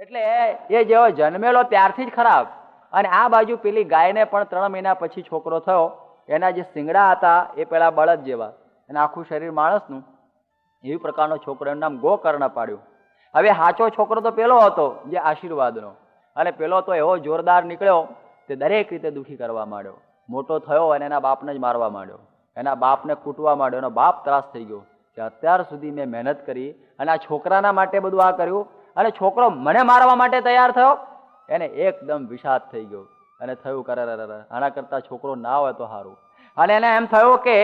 એટલે એ જેવો જન્મેલો ત્યારથી જ ખરાબ. અને આ બાજુ પેલી ગાયને પણ 3 મહિના પછી છોકરો થયો. એના જે શિંગડા હતા એ પેલા બળદ જેવા અને આખું શરીર માણસનું, એવી પ્રકારનો છોકરો, એનું નામ ગોકર્ણ પાડ્યું. હવે સાચો છોકરો તો પેલો હતો જે આશીર્વાદનો, અને પેલો તો એવો જોરદાર નીકળ્યો તે દરેક રીતે દુઃખી કરવા માંડ્યો. મોટો થયો અને એના બાપને જ મારવા માંડ્યો, એના બાપને કૂટવા માંડ્યો. એનો બાપ ત્રાસ થઈ ગયો કે અત્યાર સુધી મેં મહેનત કરી અને આ છોકરાના માટે બધું આ કર્યું, અને છોકરો મને મારવા માટે તૈયાર થયો. એને એકદમ વિષાદ થઈ ગયો અને થયું કરે આના કરતા છોકરો ના હોય તો સારું. અને એને એમ થયું કે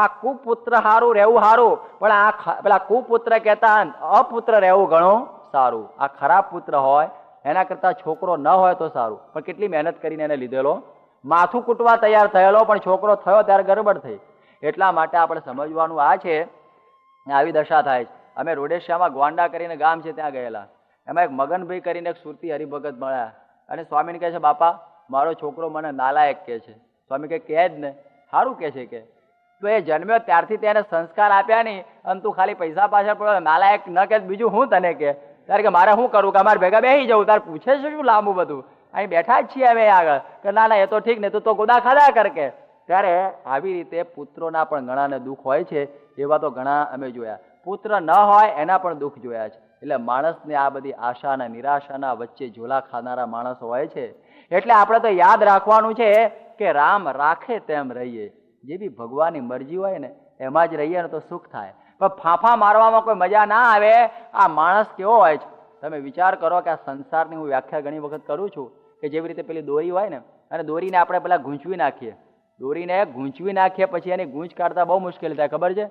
આ કુપુત્ર સારું રહેવું સારું, પણ આ પેલા કુપુત્ર કહેતા અપુત્ર રહેવું ઘણું સારું. આ ખરાબ પુત્ર હોય એના કરતા છોકરો ન હોય તો સારું. પણ કેટલી મહેનત કરીને એને લીધેલો, માથું કૂટવા તૈયાર થયેલો, પણ છોકરો થયો ત્યારે ગડબડ થઈ. એટલા માટે આપણે સમજવાનું આ છે, આવી દશા થાય છે. અમે રોડેશિયામાં ગોંડા કરીને ગામ છે ત્યાં ગયેલા. એમાં એક મગનભાઈ કરીને એક સુરતી હરિભગત મળ્યા, અને સ્વામીને કહે છે, બાપા મારો છોકરો મને નાલાયક કહે છે. સ્વામી કહે જ ને, સારું કહે છે કે તો એ જન્મ્યો ત્યારથી તેને સંસ્કાર આપ્યા નહીં, અને તું ખાલી પૈસા પાછળ પડ્યો, નાલાયક ન કે બીજું હું તને કે. ત્યારે કે મારે શું કરું કે અમારે ભેગા બેસી જવું, તારે પૂછે છે શું લાંબુ બધું, અહીં બેઠા જ છીએ અમે આગળ, કે ના ના એ તો ઠીક ને, તું તો ગોદા ખાધા કર કે. ત્યારે આવી રીતે પુત્રોના પણ ઘણાને દુઃખ હોય છે. એવા તો ઘણા અમે જોયા. પુત્ર ન હોય એના પણ દુઃખ જોયા છે. એટલે માણસને આ બધી આશા અને નિરાશાના વચ્ચે ઝોલા ખાનારા માણસો હોય છે. એટલે આપણે તો યાદ રાખવાનું છે કે રામ રાખે તેમ રહીએ. જે બી ભગવાનની મરજી હોય ને એમાં જ રહીએ ને તો સુખ થાય. પણ ફાંફા મારવામાં કોઈ મજા ના આવે. આ માણસ કેવો હોય છે તમે વિચાર કરો કે આ સંસારની હું વ્યાખ્યા ઘણી વખત કરું છું કે જેવી રીતે પેલી દોરી હોય ને, અને દોરીને આપણે પેલા ગૂંચવી નાખીએ, દોરીને ગૂંચવી નાખીએ પછી એની ગૂંચ કાઢતા બહુ મુશ્કેલ થાય, ખબર છે?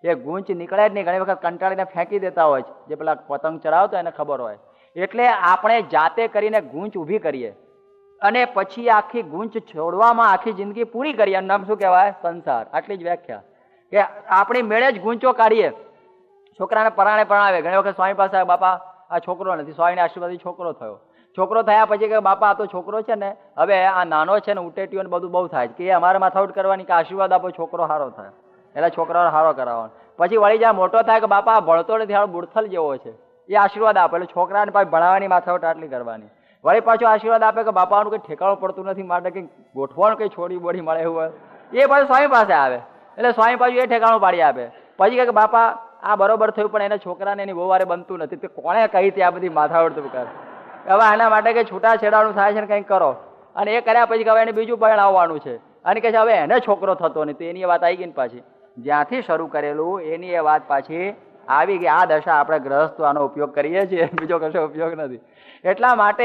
એ ગૂંચ નીકળે જ નહીં, ઘણી વખત કંટાળીને ફેંકી દેતા હોય છે. જે પેલા પતંગ ચડાવતો એને ખબર હોય. એટલે આપણે જાતે કરીને ગૂંચ ઊભી કરીએ અને પછી આખી ગૂંચ છોડવામાં આખી જિંદગી પૂરી કરીએ. નામ શું કહેવાય? સંસાર. આટલી જ વ્યાખ્યા કે આપણી મેળે જ ગૂંચો કાઢીએ. છોકરાને પરાણે ભણાવે. ઘણી વખત સ્વામી પાસે બાપા આ છોકરો નથી, સ્વામીને આશીર્વાદ છોકરો થયો. છોકરો થયા પછી કે બાપા આ તો છોકરો છે ને, હવે આ નાનો છે ને ઉટેટીઓ ને બધું બહુ થાય છે, કે અમારે માથાઉટ કરવાની કે આશીર્વાદ આપો છોકરો સારો થાય, એટલે છોકરાઓને સારો કરાવવાનો. પછી વળી જ્યાં મોટો થાય કે બાપા ભણતો નથી, હાલ બુડથલ જેવો છે, એ આશીર્વાદ આપે. એટલે છોકરાને પાછી ભણાવવાની માથાઉટ આટલી કરવાની. વળી પાછો આશીર્વાદ આપે કે બાપાનું કંઈ ઠેકાણું પડતું નથી, માટે કંઈક ગોઠવાનું કંઈ છોડી બોડી મળે એવું હોય, એ પાછું સ્વામી પાસે આવે. એટલે સ્વામી પાછું એ ઠેકાણું પાડી આપે. પછી કહે કે બાપા આ બરોબર થયું, પણ એને છોકરાને એની બહુ વારે બનતું નથી, તે કોણે કહી હતી આ બધી માથાવડ તું કર? હવે આના માટે કે છૂટા છેડાનું થાય છે ને કંઈક કરો. અને એ કર્યા પછી હવે એને બીજું પરણાવવાનું છે, અને કહે છે હવે એને છોકરો થતો નહીં, તો એની વાત આવી ગઈ ને પાછી જ્યાંથી શરૂ કરેલું એની એ વાત પાછી આવી ગઈ. આ દશા આપણે ગ્રહસ્થ આનો ઉપયોગ કરીએ છીએ, બીજો કશો ઉપયોગ નથી. એટલા માટે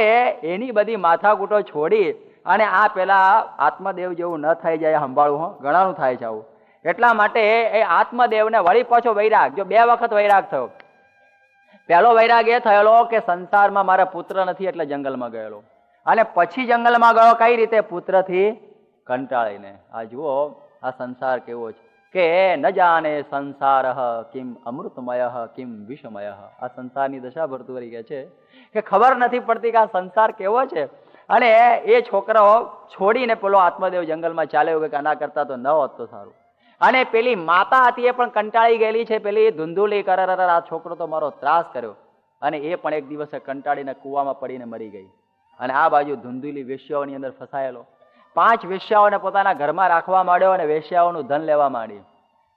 એની બધી માથાકૂટો છોડી અને આ પેલા આત્મદેવ જેવું ન થઈ જાય સંભાળવું ઘણાનું થાય છે આવું. એટલા માટે એ આત્મદેવને વળી પાછો વૈરાગ, જો 2 વખત વૈરાગ થયો. પહેલો વૈરાગ એ થયેલો કે સંસારમાં મારા પુત્ર નથી એટલે જંગલમાં ગયેલો, અને પછી જંગલમાં ગયો કઈ રીતે? પુત્રથી કંટાળીને. આ જુઓ આ સંસાર કેવો છે કે ન જાણે સંસાર કિમ અમૃતમય કિમ વિષમય. આ સંસારની દશા ભરતુરી કે છે કે ખબર નથી પડતી કે આ સંસાર કેવો છે. અને એ છોકરાઓ છોડીને પેલો આત્મદેવ જંગલમાં ચાલ્યો કે આના કરતા તો ન હોત તો સારું. અને પેલી માતા હતી એ પણ કંટાળી ગયેલી છે, પેલી ધુંધુલી કરે આ છોકરો તો મારો ત્રાસ કર્યો, અને એ પણ એક દિવસે કંટાળીને કૂવામાં પડીને મરી ગઈ. અને આ બાજુ ધુંધુલી વેશ્યાઓની અંદર ફસાયેલો. 5 વેશ્યાઓને પોતાના ઘરમાં રાખવા માંડ્યો અને વેશ્યાઓનું ધન લેવા માંડી.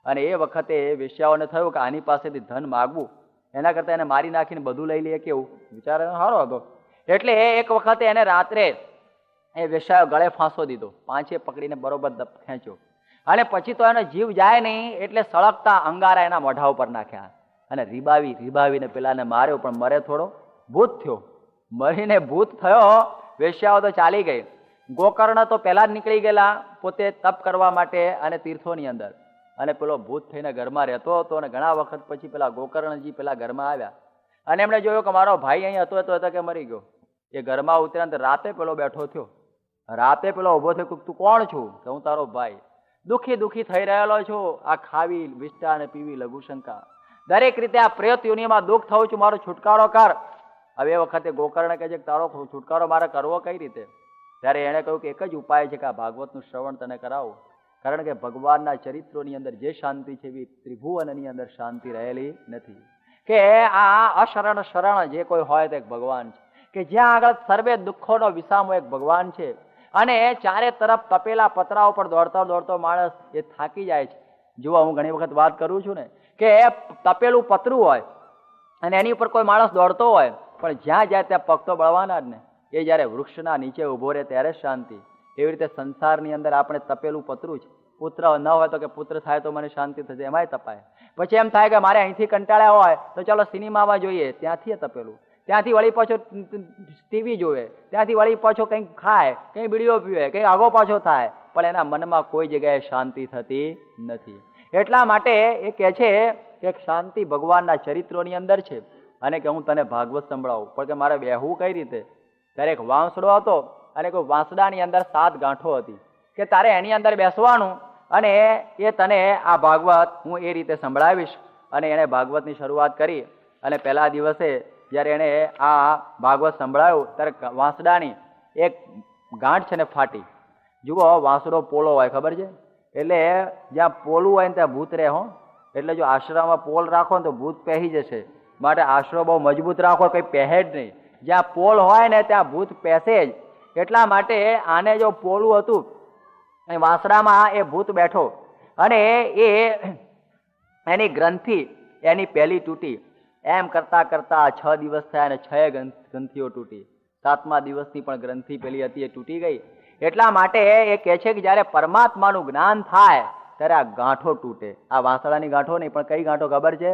અને એ વખતે વેશ્યાઓને થયું કે આની પાસેથી ધન માગવું એના કરતા એને મારી નાખીને બધું લઈ લઈએ, કેવું વિચાર સારો હતો. એટલે એક વખતે એને રાત્રે એ વેશ્યાઓ ગળે ફાંસો દીધો, 5 પકડીને બરોબર ખેંચ્યો. અને પછી તો એનો જીવ જાય નહીં એટલે સળગતા અંગારા એના મોઢા ઉપર નાખ્યા અને રીબાવીને પેલાને માર્યો, પણ મરે થોડો, ભૂત થયો. મરીને ભૂત થયો. વેશ્યાઓ તો ચાલી ગઈ. ગોકર્ણ તો પહેલા જ નીકળી ગયેલા પોતે તપ કરવા માટે અને તીર્થોની અંદર, અને પેલો ભૂત થઈને ઘરમાં રહેતો હતો. અને ઘણા વખત પછી પેલા ગોકર્ણજી પેલા ઘરમાં આવ્યા અને એમણે જોયું કે મારો ભાઈ અહીં હતો કે મરી ગયો. એ ઘરમાં ઉતર્યા રાતે પેલો બેઠો થયો. રાતે પેલો ઉભો થયો, તું કોણ છું? કે હું તારો ભાઈ. દુઃખી થઈ રહેલો છું, આ ખાવી વિષ્ટા અને પીવી લઘુશંકા, દરેક રીતે આ પ્રેત યોનિમાં દુઃખ થયું છું, મારો છુટકારો કર. હવે એ વખતે ગોકર્ણ કહે છે કે તારો છુટકારો મારે કરવો કઈ રીતે? ત્યારે એણે કહ્યું કે એક જ ઉપાય છે કે આ ભાગવતનું શ્રવણ તને કરાવું, કારણ કે ભગવાનના ચરિત્રોની અંદર જે શાંતિ છે એવી ત્રિભુવનની અંદર શાંતિ રહેલી નથી. કે આ અશરણ શરણ જે કોઈ હોય તે ભગવાન છે, કે જ્યાં આગળ સર્વે દુઃખોનો વિસામો એક ભગવાન છે, અને ચારે તરફ તપેલા પતરા ઉપર દોડતો દોડતો માણસ એ થાકી જાય છે. જુઓ, હું ઘણી વખત વાત કરું છું ને કે તપેલું પતરું હોય અને એની ઉપર કોઈ માણસ દોડતો હોય, પણ જ્યાં જાય ત્યાં પગ તો બળવાના જ ને. એ જયારે વૃક્ષના નીચે ઉભો રહે ત્યારે શાંતિ. એવી રીતે સંસારની અંદર આપણે તપેલું પતરું છે. પુત્ર ન હોય તો કે પુત્ર થાય તો મને શાંતિ થશે, એમાંય તપાય. પછી એમ થાય કે મારે અહીંથી કંટાળ્યા હોય તો ચાલો સિનેમામાં જોઈએ, ત્યાંથી તપેલું. ત્યાંથી વળી પાછો ટીવી જોવે, ત્યાંથી વળી પાછો કંઈક ખાય, કંઈ બીડીઓ પીવે, કંઈ આગો પાછો થાય, પણ એના મનમાં કોઈ જગ્યાએ શાંતિ થતી નથી. એટલા માટે એ કહે છે કે શાંતિ ભગવાનના ચરિત્રોની અંદર છે. અને કે હું તને ભાગવત સંભળાવું, પણ કે મારે બેહવું કઈ રીતે? ત્યારે એક વાંસડો હતો અને કોઈ વાંસડાની અંદર 7 ગાંઠો હતી કે તારે એની અંદર બેસવાનું અને એ તને આ ભાગવત હું એ રીતે સંભળાવીશ. અને એણે ભાગવતની શરૂઆત કરી અને પહેલા દિવસે જ્યારે એણે આ ભાગવત સંભળાયું ત્યારે વાંસડાની એક ગાંઠ છે ને ફાટી. જુઓ, વાંસડો પોલો હોય, ખબર છે? એટલે જ્યાં પોલું હોય ને ત્યાં ભૂત રહે હો. એટલે જો આશ્રમમાં પોલ રાખો ને તો ભૂત પહેરી જશે. માટે આશરો બહુ મજબૂત રાખો, કંઈ પહેે જ નહીં. જ્યાં પોલ હોય ને ત્યાં ભૂત પહેશે જ. એટલા માટે આને જો પોલું હતું એ વાંસડામાં એ ભૂત બેઠો અને એની ગ્રંથિ એની પહેલી તૂટી. એમ કરતા કરતા 6 દિવસ થયા અને 6 ગ્રંથિઓ તૂટી. 7મા દિવસની પણ ગ્રંથિ પેલી હતી એ તૂટી ગઈ. એટલા માટે એ કહે છે કે જયારે પરમાત્માનું જ્ઞાન થાય ત્યારે આ ગાંઠો તૂટે. આ વાંસડાની ગાંઠો નહીં, પણ કઈ ગાંઠો ખબર છે?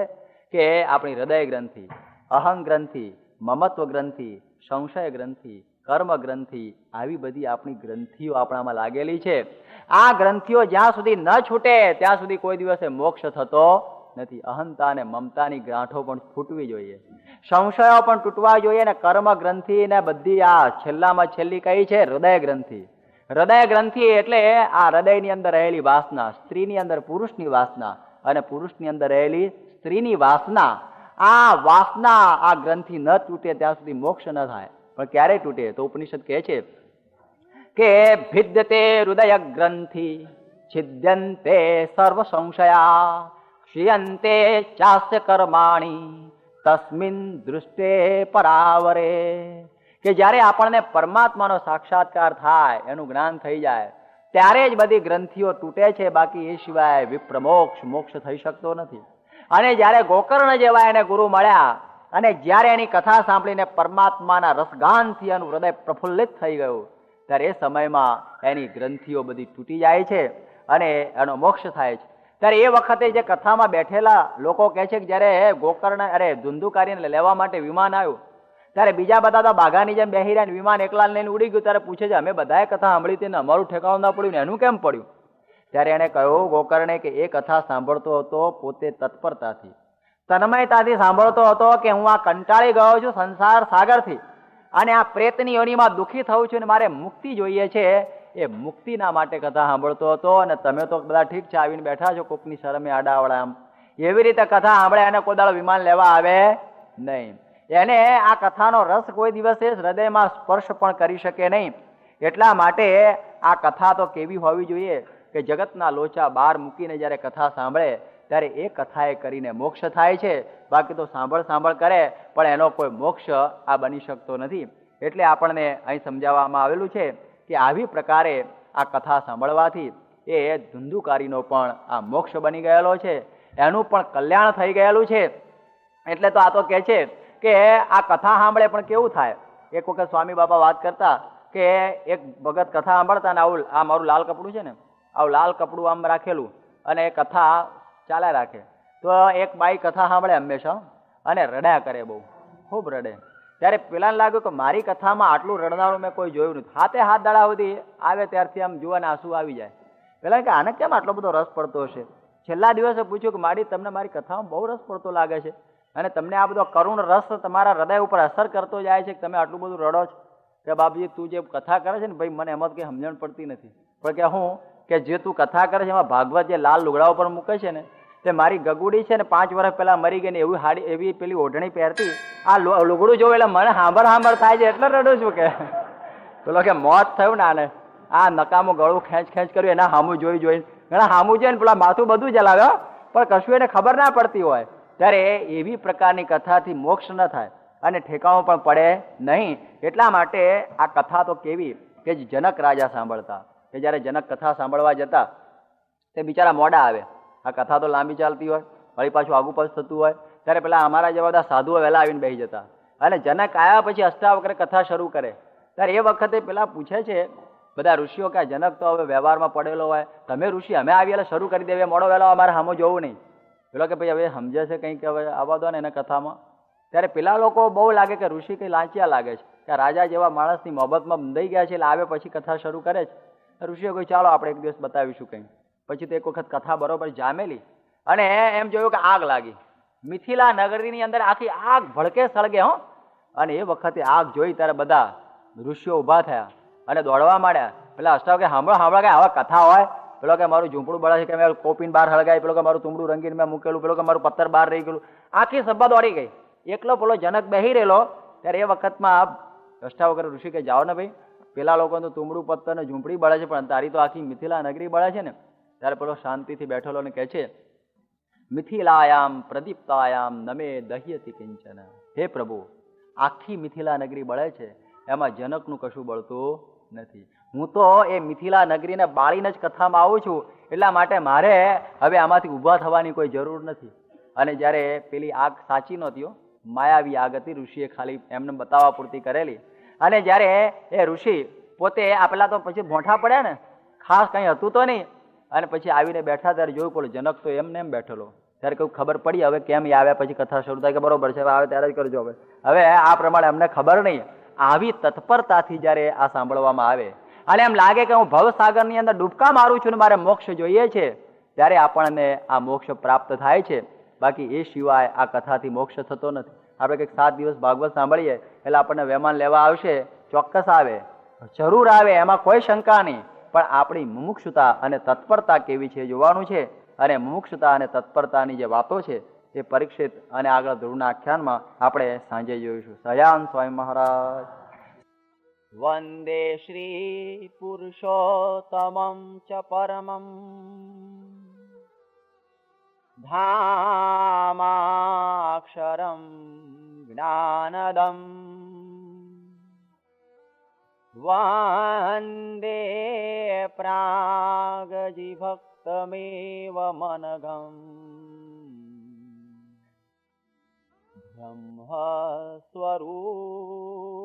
કે આપણી હૃદય ગ્રંથિ, અહં ગ્રંથિ, મમત્વ ગ્રંથિ, સંશય ગ્રંથિ, કર્મ ગ્રંથિ, આવી બધી આપણી ગ્રંથિઓ આપણામાં લાગેલી છે. આ ગ્રંથિઓ જ્યાં સુધી ન છૂટે ત્યાં સુધી કોઈ દિવસે મોક્ષ થતો નથી. અહંતા અને મમતાની ગાંઠો પણ ફૂટવી જોઈએ, સંશયો પણ તૂટવા જોઈએ, ને કર્મ ગ્રંથિ ને બધી આ છેલ્લામાં છેલ્લી કઈ છે? હૃદય ગ્રંથિ. હૃદય ગ્રંથિ એટલે આ હૃદયની અંદર રહેલી વાસના, સ્ત્રીની અંદર પુરુષની વાસના અને પુરુષની અંદર રહેલી સ્ત્રીની વાસના. આ વાસના, આ ગ્રંથિ ન તૂટે ત્યાં સુધી મોક્ષ ન થાય. પણ ક્યારે તૂટે? તો ઉપનિષદ કહે છે કે ભિદ્યતે હૃદય ગ્રંથિ છિદ્યંતે સર્વ સંશયા ક્ષીયંતે ચાસ્ય કર્માણી તસ્મિન દૃષ્ટે પરાવરે. કે જ્યારે આપણને પરમાત્માનો સાક્ષાત્કાર થાય, એનું જ્ઞાન થઈ જાય, ત્યારે જ બધી ગ્રંથિઓ તૂટે છે. બાકી એ સિવાય વિપ્રમોક્ષ, મોક્ષ થઈ શકતો નથી. અને જ્યારે ગોકર્ણ જેવા એને ગુરુ મળ્યા અને જ્યારે એની કથા સાંભળીને પરમાત્માના રસગાનથી એનું હૃદય પ્રફુલ્લિત થઈ ગયું, ત્યારે એ સમયમાં એની ગ્રંથિઓ બધી તૂટી જાય છે અને એનો મોક્ષ થાય છે. ત્યારે એ વખતે જે કથામાં બેઠેલા લોકો કહે છે કે જ્યારે ગોકર્ણ ધુંધુકારીને લેવા માટે વિમાન આવ્યું ત્યારે બીજા બધા તો બાઘાની જેમ બેહી રહ્યા, વિમાન એકલા લઈને ઉડી ગયું. ત્યારે પૂછે છે અમે બધાએ કથા સાંભળી હતી ને અમારું ઠેકાણું ના પડ્યું ને એનું કેમ પડ્યું? ત્યારે એને કહ્યું ગોકર્ણે કે એ કથા સાંભળતો હતો પોતે તત્પરતાથી, તન્મયતાથી સાંભળતો હતો કે હું આ કંટાળી ગયો છું સંસાર સાગરથી અને આ પ્રેતની યોનિમાં દુઃખી થયું છું અને મારે મુક્તિ જોઈએ છે. એ મુક્તિના માટે કથા સાંભળતો હતો. અને તમે તો બધા ઠીક છે, આવીને બેઠા છો કોકની શરમે આડાવડા આમ, એવી રીતે કથા સાંભળે અને કોઈ દાડો વિમાન લેવા આવે નહીં. એને આ કથાનો રસ કોઈ દિવસે હૃદયમાં સ્પર્શ પણ કરી શકે નહીં. એટલા માટે આ કથા તો કેવી હોવી જોઈએ કે જગતના લોચા બહાર મૂકીને જ્યારે કથા સાંભળે ત્યારે એ કથાએ કરીને મોક્ષ થાય છે. બાકી તો સાંભળ કરે પણ એનો કોઈ મોક્ષ આ બની શકતો નથી. એટલે આપણને અહીં સમજાવવામાં આવેલું છે કે આવી પ્રકારે આ કથા સાંભળવાથી એ ધુંધુકારીનો પણ આ મોક્ષ બની ગયેલો છે, એનું પણ કલ્યાણ થઈ ગયેલું છે. એટલે તો આ તો કહે છે કે આ કથા સાંભળે પણ કેવું થાય. એક વખત સ્વામી બાપા વાત કરતા કે એક ભગત કથા સાંભળતા ને આવું, આ મારું લાલ કપડું છે ને, આવું લાલ કપડું આમ રાખેલું અને એ કથા ચાલ્યા રાખે. તો એક બાઈ કથા સાંભળે હંમેશા અને રડ્યા કરે, બહુ ખૂબ રડે. ત્યારે પેલાને લાગ્યું કે મારી કથામાં આટલું રડનારું મેં કોઈ જોયું નથી. હાથ દાડા સુધી આવે ત્યારથી આમ જોવાને આંસુ આવી જાય. પેલા કે આને કેમ આટલો બધો રસ પડતો હશે? છેલ્લા દિવસે પૂછ્યું કે મારી તમને મારી કથામાં બહુ રસ પડતો લાગે છે અને તમને આ બધો કરુણ રસ તમારા હૃદય ઉપર અસર કરતો જાય છે કે તમે આટલું બધું રડો છો. કે બાપજી તું જે કથા કરે છે ને ભાઈ, મને એમાં કંઈ સમજણ પડતી નથી. પણ કે હું કે જે તું કથા કરે છે એમાં ભાગવત જે લાલ લુગડા ઉપર મૂકે છે ને, તે મારી ગગુડી છે ને 5 વર્ષ પહેલા મરી ગઈ ને એવી હાડી, એવી પેલી ઓઢણી પહેરતી, આ લુગડું જોવું એટલે મને હાંભર થાય છે એટલે રડું છું. કે પેલો કે મોત થયું ને આને, આ નકામું ગળું ખેંચ કર્યું એના હામું જોઈ ઘણા હામું જોઈને પેલા માથું બધું જલાવ્યો પણ કશું એને ખબર ના પડતી હોય. ત્યારે એવી પ્રકારની કથાથી મોક્ષ ન થાય. અને ઠેકાણું પણ પડે નહીં. એટલા માટે આ કથા તો કેવી કે જનક રાજા સાંભળતા, કે જ્યારે જનક કથા સાંભળવા જતા તે બિચારા મોડા આવે. આ કથા તો લાંબી ચાલતી હોય, વળી પાછું આગુ પાછું થતું હોય, ત્યારે પેલા અમારા જેવા બધા સાધુઓ વહેલા આવીને બેસી જતા. અને જનક આવ્યા પછી અષ્ટાવક્ર કથા શરૂ કરે ત્યારે એ વખતે પેલા પૂછે છે બધા ઋષિઓ કે જનક તો હવે વ્યવહારમાં પડેલો હોય, તમે ઋષિ અમે આવી એટલે શરૂ કરી દેવે, મોડો વહેલો અમારે સામો જોવું નહીં. પેલો કે ભાઈ હવે સમજે છે કંઈક, હવે આવવા દો ને એને કથામાં. ત્યારે પેલા લોકો બહુ લાગે કે ઋષિ કંઈ લાંચિયા લાગે છે, કે રાજા જેવા માણસની મોહબ્બતમાં બંધાઈ ગયા છે એટલે આવે પછી કથા શરૂ કરે છે. ઋષિઓ કોઈ ચાલો આપણે એક દિવસ બતાવીશું કંઈ. પછી તો એક વખત કથા બરોબર જામેલી અને એમ જોયું કે આગ લાગી. મિથિલા નગરીની અંદર આખી આગ ભડકે સળગે હો. અને એ વખતે આગ જોઈ ત્યારે બધા ઋષિઓ ઊભા થયા અને દોડવા માંડ્યા. પેલા અષ્ટાવક્ર સાંભળો કે આવા કથા હોય. પેલો કે મારું ઝૂંપડું બળે છે કે મેં કોપીને બહાર હળગાય, પેલો કે મારું તુંબડું રંગીને મેં મૂકેલું, પેલો કે મારું પથ્થર બહાર રહી ગયેલું. આખી સભા દોડી ગઈ. એકલો પેલો જનક બેહી રહેલો. ત્યારે એ વખતમાં અષ્ટાવક્ર ઋષિ કે જાઓ ને ભાઈ, પેલા લોકો તો તુંબડું પથ્થર ને ઝૂંપડી બળે છે, પણ તારી તો આખી મિથિલા નગરી બળે છે ને. ત્યારે પેલો શાંતિથી બેઠેલો ને કહે છે, મિથિલાયામ પ્રદીપ્તાયામ નમે દહ્યતિ કિંચન. હે પ્રભુ, આખી મિથિલા નગરી બળે છે, એમાં જનકનું કશું બળતું નથી. હું તો એ મિથિલા નગરીને બાળીને જ કથામાં આવું છું, એટલા માટે મારે હવે આમાંથી ઊભા થવાની કોઈ જરૂર નથી. અને જ્યારે પેલી આગ સાચી નહોતી, માયાવી આગ હતી, ઋષિએ ખાલી એમને બતાવવા પૂરતી કરેલી. અને જ્યારે એ ઋષિ પોતે આ પેલા તો પછી ભોંઠા પડ્યા ને, ખાસ કંઈ હતું તો નહીં. અને પછી આવીને બેઠા ત્યારે જોયું પડે જનક તો એમને એમ બેઠેલો. ત્યારે કોઈ ખબર પડી હવે કેમ એ આવ્યા, પછી કથા શરૂ થાય કે બરોબર છે આવે ત્યારે જ કરજો. હવે આ પ્રમાણે અમને ખબર નહીં. આવી તત્પરતાથી જ્યારે આ સાંભળવામાં આવે અને એમ લાગે કે હું ભવસાગરની અંદર ડૂબકા મારું છું ને મારે મોક્ષ જોઈએ છે, ત્યારે આપણને આ મોક્ષ પ્રાપ્ત થાય છે. બાકી એ સિવાય આ કથાથી મોક્ષ થતો નથી. આપણે કંઈક 7 દિવસ ભાગવત સાંભળીએ એટલે આપણને વહેમાન લેવા આવશે, ચોક્કસ આવે, જરૂર આવે, એમાં કોઈ શંકા નહીં. પણ આપણી મુમુક્ષુતા અને તત્પરતા કેવી છે જોવાનું છે. અને મુમુક્ષુતા અને તત્પરતાની જે વાતો છે એ પરીક્ષિત અને આગળ ધ્રુવના આખ્યાનમાં આપણે સાંજે જોઈશું. સહજાનંદ સ્વામી મહારાજ. વંદે શ્રી પુરુષોત્તમં ચ પરમં ધામાક્ષરં જ્ઞાનદમ વંદે પ્રાગજીભક્તમેવ મનઘં બ્રહ્મ સ્વરૂપં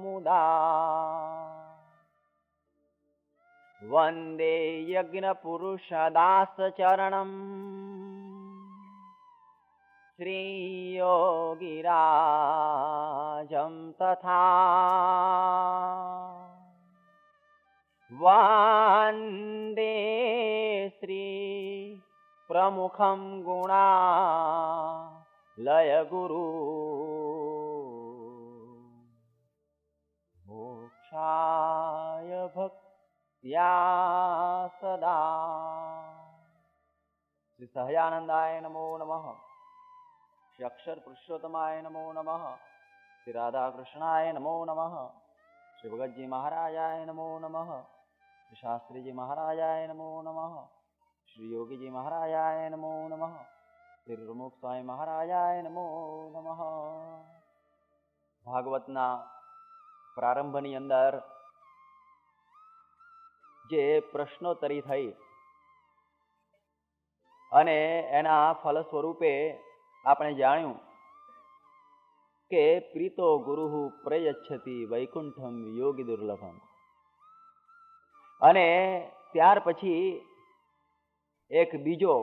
મુદા વંદે યજ્ઞપુરુષદાસચરણં શ્રીયોગિરાજં તથા વંદે શ્રી પ્રમુખં ગુણા લય ગુરુ મોક્ષાય ભક્ત્યા સદા. શ્રી સહજાનંદાય નમો નમઃ. શ્રી અક્ષર પુરુષોત્તમાય નમો નમઃ. શ્રી રાધાકૃષ્ણાય નમો નમઃ. શ્રી ભગતજી મહારાજાય નમો નમઃ. શ્રી શાસ્ત્રીજી મહારાજાય નમો નમઃ. શ્રી યોગીજી મહારાજાય નમો નમઃ. શ્રી પ્રમુખ સ્વામી મહારાજાય નમો નમઃ. ભાગવતના પ્રારંભની અંદર જે પ્રશ્નોત્તરી થઈ અને એના ફલ સ્વરૂપે આપણે જાણ્યું કે પ્રીતો ગુરુ પ્રયચ્છતિ વૈકુંઠમ યોગી દુર્લભમ. અને ત્યાર પછી એક બીજો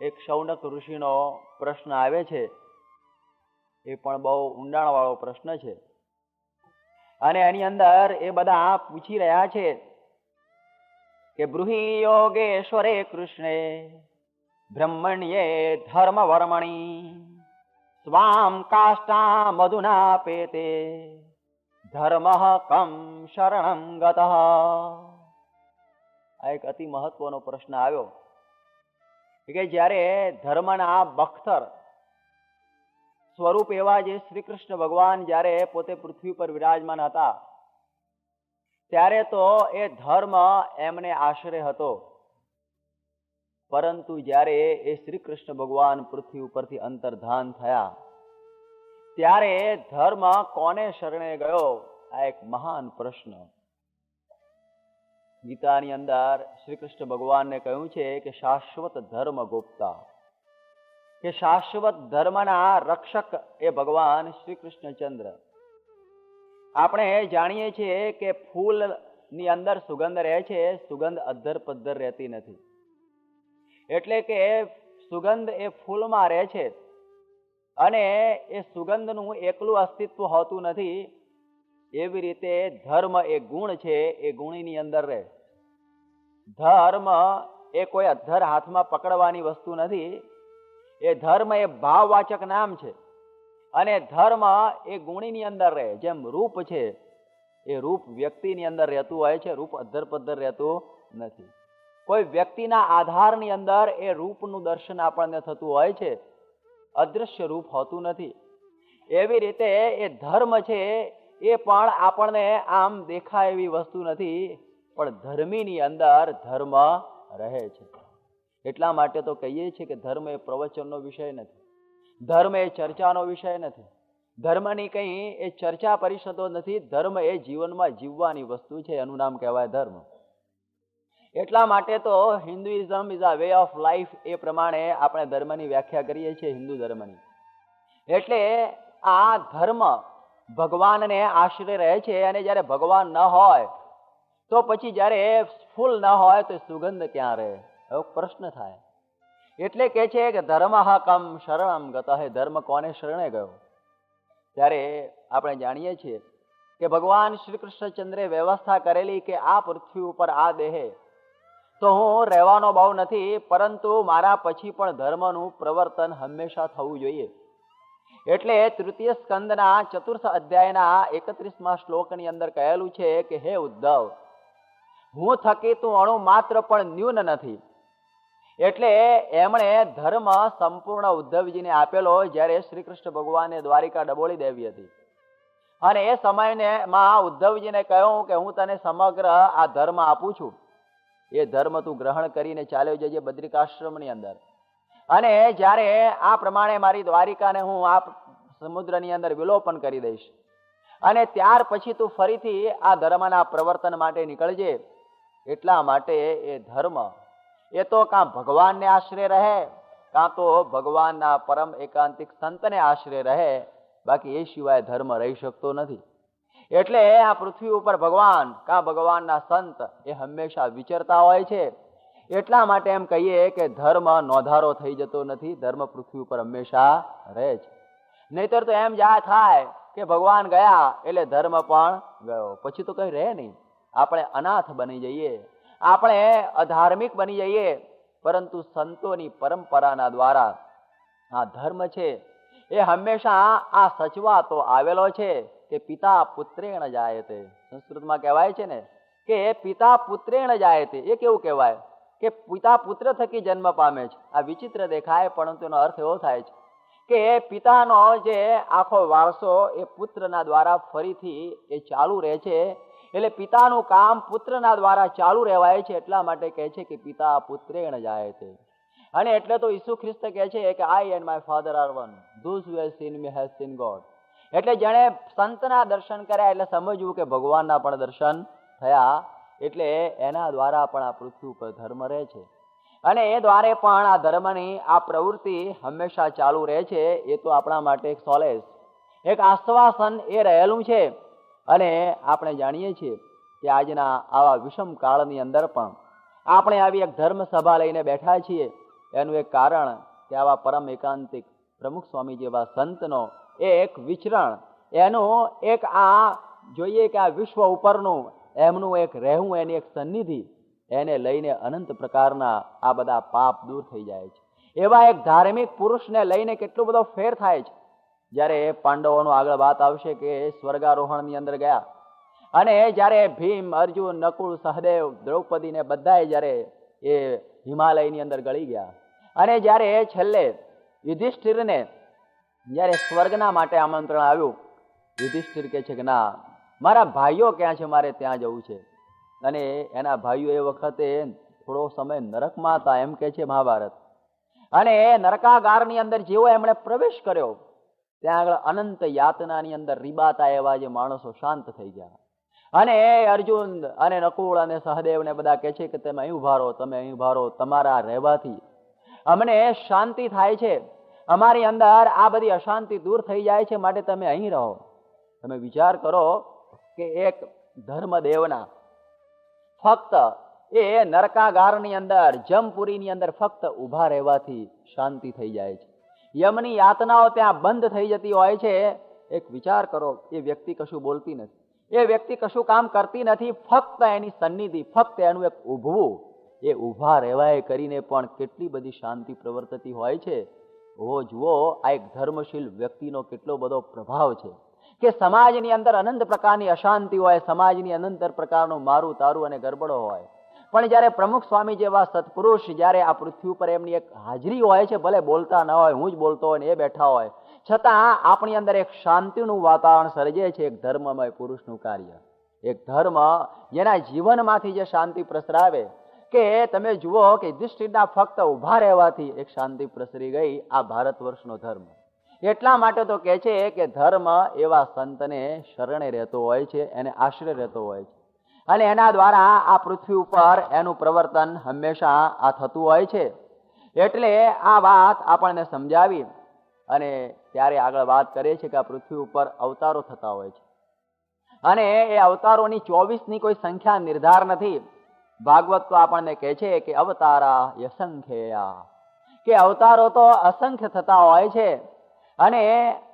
એક શૌનક ઋષિનો પ્રશ્ન આવે છે. એ પણ બહુ ઊંડાણવાળો પ્રશ્ન છે. અને એની અંદર એ બધા પૂછી રહ્યા છે કે બ્રૂહી યોગેશ્વરે કૃષ્ણે બ્રહ્મણ્યે ધર્મ વર્મણી સ્વામ કાષ્ટા મધુના પેતે ધર્મ કમ શરણમ ગતઃ. આ એક અતિ મહત્વનો પ્રશ્ન આવ્યો કે જ્યારે ધર્મના બખ્તર સ્વરૂપ એવા જે શ્રી કૃષ્ણ ભગવાન જ્યારે પોતે પૃથ્વી પર વિરાજમાન હતા ત્યારે તો એ ધર્મ એમને આશરે હતો. પરંતુ જ્યારે એ શ્રી કૃષ્ણ ભગવાન પૃથ્વી ઉપરથી અંતર્ધાન થયા ત્યારે ધર્મ કોને શરણે ગયો? આ એક મહાન પ્રશ્ન. ગીતાની અંદર શ્રી કૃષ્ણ ભગવાનને કહ્યું છે કે શાશ્વત ધર્મ ગુપ્તા, કે શાશ્વત ધર્મના રક્ષક એ ભગવાન શ્રી કૃષ્ણચંદ્ર. આપણે જાણીએ છીએ કે ફૂલની અંદર સુગંધ રહે છે, સુગંધ અધ્ધર પદ્ધર રહેતી નથી. એટલે કે સુગંધ એ ફૂલમાં રહે છે અને એ સુગંધનું એકલું અસ્તિત્વ હોતું નથી. એવી રીતે ધર્મ એ ગુણ છે, એ ગુણની અંદર રહે. ધર્મ એ કોઈ અધ્ધર હાથમાં પકડવાની વસ્તુ નથી. એ ધર્મ એ ભાવવાચક નામ છે અને ધર્મ એ ગુણીની અંદર રહે. જેમ રૂપ છે, એ રૂપ વ્યક્તિની અંદર રહેતું હોય છે, રૂપ અધ્ધર પદ્ધર રહેતું નથી. કોઈ વ્યક્તિના આધારની અંદર એ રૂપનું દર્શન આપણને થતું હોય છે, અદૃશ્ય રૂપ હોતું નથી. એવી રીતે એ ધર્મ છે એ પણ આપણને આમ દેખાય એવી વસ્તુ નથી, પણ ધર્મીની અંદર ધર્મ રહે છે. એટલા માટે તો કહીએ છીએ કે ધર્મ એ પ્રવચનનો વિષય નથી, ધર્મ એ ચર્ચાનો વિષય નથી, ધર્મની કંઈ એ ચર્ચા પરિષદો નથી. ધર્મ એ જીવનમાં જીવવાની વસ્તુ છે, એનું નામ કહેવાય ધર્મ. એટલા માટે તો Hinduism is a way of life, એ પ્રમાણે આપણે ધર્મની વ્યાખ્યા કરીએ છીએ, હિન્દુ ધર્મની. એટલે આ ધર્મ ભગવાનને આશરે રહે છે. અને જ્યારે ભગવાન ન હોય તો પછી જ્યારે ફૂલ ન હોય તો સુગંધ ક્યાં રહે? એવો પ્રશ્ન થાય. એટલે કે છે કે ધર્મ કમ શરણમ ગતઃ, ધર્મ કોને શરણે ગયો? ત્યારે આપણે જાણીએ છીએ કે ભગવાન શ્રી કૃષ્ણચંદ્રે વ્યવસ્થા કરેલી કે આ પૃથ્વી ઉપર આ દેહે તો હું રહેવાનો બહુ નથી, પરંતુ મારા પછી પણ ધર્મનું પ્રવર્તન હંમેશા થવું જોઈએ. એટલે તૃતીય સ્કંદના 4th અધ્યાયના 31મા શ્લોકની અંદર કહેલું છે કે હે ઉદ્ધવ, હું થકી તું અણુ માત્ર પણ ન્યૂન નથી. એટલે એમણે ધર્મ સંપૂર્ણ ઉદ્ધવજીને આપેલો જ્યારે શ્રી કૃષ્ણ ભગવાને દ્વારિકા ડબોળી દેવી હતી. અને એ સમયને માં ઉદ્ધવજીને કહ્યું કે હું તને સમગ્ર આ ધર્મ આપું છું, એ ધર્મ તું ગ્રહણ કરીને ચાલ્યો જજે બદ્રિકાશ્રમની અંદર. અને જ્યારે આ પ્રમાણે મારી દ્વારિકાને હું આ સમુદ્રની અંદર વિલોપન કરી દઈશ અને ત્યાર પછી તું ફરીથી આ ધર્મના પ્રવર્તન માટે નીકળજે. એટલા માટે એ ધર્મ એ તો કાં ભગવાનને આશરે રહે, કાં તો ભગવાનના પરમ એકાંતિક સંતને આશરે રહે, બાકી એ સિવાય ધર્મ રહી શકતો નથી. એટલે આ પૃથ્વી ઉપર ભગવાન કાં ભગવાનના સંત એ હંમેશા વિચરતા હોય છે. એટલા માટે એમ કહીએ કે ધર્મ નોંધારો થઈ જતો નથી, ધર્મ પૃથ્વી ઉપર હંમેશા રહે છે. નહીતર તો એમ જા થાય કે ભગવાન ગયા એટલે ધર્મ પણ ગયો, પછી તો કઈ રહે નહીં. આપણે અનાથ બની જઈએ, આપણે અધાર્મિક બની જઈએ. પરંતુ સંતોની પરંપરાના દ્વારા આ ધર્મ છે એ હંમેશા આ સચવાતો આવેલો છે કે પિતા પુત્રેણ જાયતે. સંસ્કૃતમાં કહેવાય છે ને કે પિતા પુત્રેણ જાયતે. એ કેવું કહેવાય કે પિતા પુત્ર થકી જન્મ પામે છે. આ વિચિત્ર દેખાય, પરંતુ એનો અર્થ એવો થાય છે કે પિતાનો જે આખો વારસો એ પુત્રના દ્વારા ફરીથી એ ચાલુ રહે છે. એટલે પિતાનું કામ પુત્રના દ્વારા ચાલુ રહેવાય છે. એટલા માટે કહે છે કે પિતા પુત્રેણ જાયતે. અને એટલે તો ઈસુ ખ્રિસ્ત કહે છે કે I and my father are one, those who have seen me has seen God. એટલે જેણે સંતના દર્શન કર્યા એટલે સમજવું કે ભગવાનના પણ દર્શન થયા. એટલે એના દ્વારા પણ આ પૃથ્વી ઉપર ધર્મ રહે છે અને એ દ્વારે પણ આ ધર્મની આ પ્રવૃત્તિ હંમેશા ચાલુ રહે છે. એ તો આપણા માટે એક સોલેસ, એક આશ્વાસન એ રહેલું છે. અને આપણે જાણીએ છીએ કે આજના આવા વિષમ કાળની અંદર પણ આપણે આવી એક ધર્મ સભા લઈને બેઠા છીએ. એનું એક કારણ કે આવા પરમ એકાંતિક પ્રમુખ સ્વામી જેવા સંતનો એક વિચરણ, એનું એક આ જોઈએ કે આ વિશ્વ ઉપરનું એમનું એક રહેવું, એની એક સન્નિધિ, એને લઈને અનંત પ્રકારના આ બધા પાપ દૂર થઈ જાય છે. એવા એક ધાર્મિક પુરુષને લઈને કેટલો બધો ફેર થાય છે. જ્યારે પાંડવોનો આગળ વાત આવશે કે સ્વર્ગારોહણની અંદર ગયા અને જ્યારે ભીમ, અર્જુન, નકુળ, સહદેવ, દ્રૌપદીને બધાએ જ્યારે એ હિમાલયની અંદર ગળી ગયા અને જ્યારે છેલ્લે યુધિષ્ઠિરને જ્યારે સ્વર્ગના માટે આમંત્રણ આવ્યું, યુધિષ્ઠિર કહે છે કે ના, મારા ભાઈઓ ક્યાં છે, મારે ત્યાં જવું છે. અને એના ભાઈઓ એ વખતે થોડો સમય નરકમાં હતા, એમ કે છે મહાભારત. અને નરકાગારની અંદર જેવો એમણે પ્રવેશ કર્યો ત્યાં આગળ અનંત યાતનાની અંદર રીબાતા એવા જે માણસો શાંત થઈ ગયા. અને અર્જુન અને નકુળ અને સહદેવને બધા કહે છે કે તમે અહીં ઉભા રહો, તમે અહીં ઉભા રહો, તમારા રહેવાથી અમને શાંતિ થાય છે, અમારી અંદર આ બધી અશાંતિ દૂર થઈ જાય છે, માટે તમે અહીં રહો. તમે વિચાર કરો કે એક ધર્મદેવના ફક્ત એ નરકાગારની અંદર, જમપુરીની અંદર ફક્ત ઉભા રહેવાથી શાંતિ થઈ જાય છે. યમની યાતનાઓ ત્યાં બંધ થઈ જતી હોય છે. એક વિચાર કરો, એ વ્યક્તિ કશું બોલતી નથી, એ વ્યક્તિ કશું કામ કરતી નથી, ફક્ત એની સન્નિધિ, ફક્ત એનું એક ઊભવું, એ ઊભા રહેવાય કરીને પણ કેટલી બધી શાંતિ પ્રવર્તતી હોય છે. જુઓ આ એક ધર્મશીલ વ્યક્તિનો કેટલો બધો પ્રભાવ છે કે સમાજની અંદર અનંત પ્રકારની અશાંતિ હોય, સમાજની અનંત પ્રકારનું મારું તારું અને ગરબડો હોય, પણ જ્યારે પ્રમુખ સ્વામી જેવા સત્પુરુષ જ્યારે આ પૃથ્વી ઉપર એમની એક હાજરી હોય છે, ભલે બોલતા ન હોય, હું જ બોલતો હોય ને એ બેઠા હોય, છતાં આપણી અંદર એક શાંતિનું વાતાવરણ સર્જે છે. એક ધર્મમય પુરુષનું કાર્ય, એક ધર્મ જેના જીવનમાંથી જે શાંતિ પ્રસરાવે, કે તમે જુઓ કે યુધિષ્ઠિરના ફક્ત ઉભા રહેવાથી એક શાંતિ પ્રસરી ગઈ. આ ભારત વર્ષનો ધર્મ. એટલા માટે તો કહે છે કે ધર્મ એવા સંતને શરણે રહેતો હોય છે, એને આશરે રહેતો હોય છે, અને એના દ્વારા આ પૃથ્વી ઉપર એનું પ્રવર્તન હંમેશા આ થતું હોય છે. એટલે આ વાત આપણને સમજાવી અને ત્યારે આગળ વાત કરે છે કે આ પૃથ્વી ઉપર અવતારો થતા હોય છે, અને એ અવતારોની 24ની કોઈ સંખ્યા નિર્ધાર નથી. ભાગવત તો આપણને કહે છે કે અવતારા યસંખ્યા, કે અવતારો તો અસંખ્ય થતા હોય છે. અને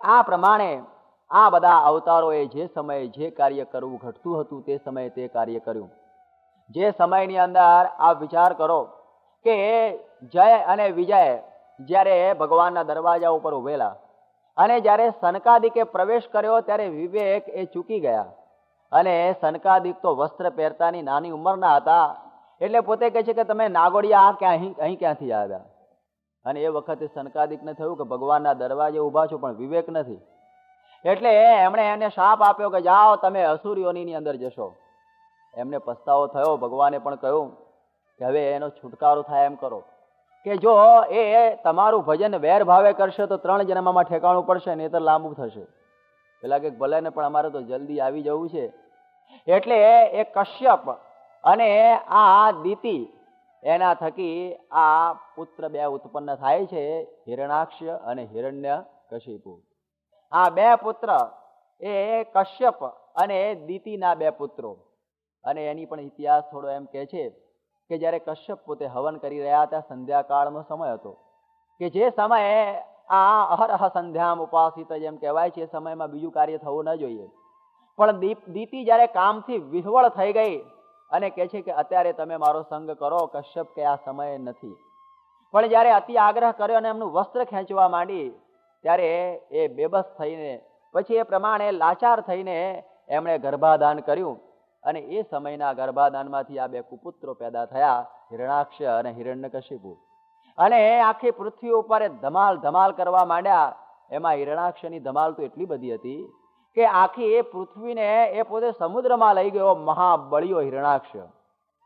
આ પ્રમાણે આ બધા અવતારોએ જે સમયે જે કાર્ય કરવું ઘટતું હતું તે સમયે તે કાર્ય કર્યું. જે સમયની અંદર આ વિચાર કરો કે જય અને વિજય જ્યારે ભગવાનના દરવાજા ઉપર ઉભેલા, અને જ્યારે સનકાદિકે પ્રવેશ કર્યો ત્યારે વિવેક એ ચૂકી ગયા. અને સનકાદિક તો વસ્ત્ર પહેરતાની નાની ઉંમરના હતા, એટલે પોતે કહે છે કે તમે નાગોડિયા અહીં ક્યાંથી આવ્યા. અને એ વખતે સનકાદિકને થયું કે ભગવાનના દરવાજે ઉભા છો પણ વિવેક નથી, એટલે એમણે એને શાપ આપ્યો કે જાઓ તમે અસુર યોનિની અંદર જશો. એમને પસ્તાવો થયો. ભગવાને પણ કહ્યું કે હવે એનો છુટકારો થાય એમ કરો, કે જો એ તમારું ભજન વેર ભાવે કરશે તો 3 જન્મમાં ઠેકાણું પડશે, નહીં તો લાંબુ થશે. પેલા કે ભલે ને પણ અમારે તો જલ્દી આવી જવું છે. એટલે એ કશ્યપ અને આ દિતિ, એના થકી આ પુત્ર 2 ઉત્પન્ન થાય છે, હિરણાક્ષ અને હિરણ્યકશિપુ. આ 2 પુત્ર એ કશ્યપ અને દિતિના 2 પુત્રો. અને એની પણ ઇતિહાસ થોડો એમ કહે છે કે જ્યારે કશ્યપ પોતે હવન કરી રહ્યા હતા, સંધ્યાકાળનો સમય હતો, કે જે સમયે આ અહરહ સંધ્યામ ઉપાસિત જેમ કહેવાય છે, એ સમયમાં બીજું કાર્ય થવું ન જોઈએ. પણ દિતિ જ્યારે કામથી વિહવળ થઈ ગઈ અને કહે છે કે અત્યારે તમે મારો સંગ કરો. કશ્યપ કે આ સમય નથી. પણ જ્યારે અતિ આગ્રહ કર્યો અને એમનું વસ્ત્ર ખેંચવા માંડી, ત્યારે એ બેબસ થઈને, પછી એ પ્રમાણે લાચાર થઈને એમણે ગર્ભાધાન કર્યું. અને એ સમયના ગર્ભાધાનમાંથી આ 2 કુપુત્રો પેદા થયા, હિરણાક્ષ અને હિરણ્યકશિપુ. અને આખી પૃથ્વી ઉપર ધમાલ ધમાલ કરવા માંડ્યા. એમાં હિરણાક્ષની ધમાલ તો એટલી બધી હતી કે આખી એ પૃથ્વીને એ પોતે સમુદ્રમાં લઈ ગયો, મહાબળિયો હિરણાક્ષ.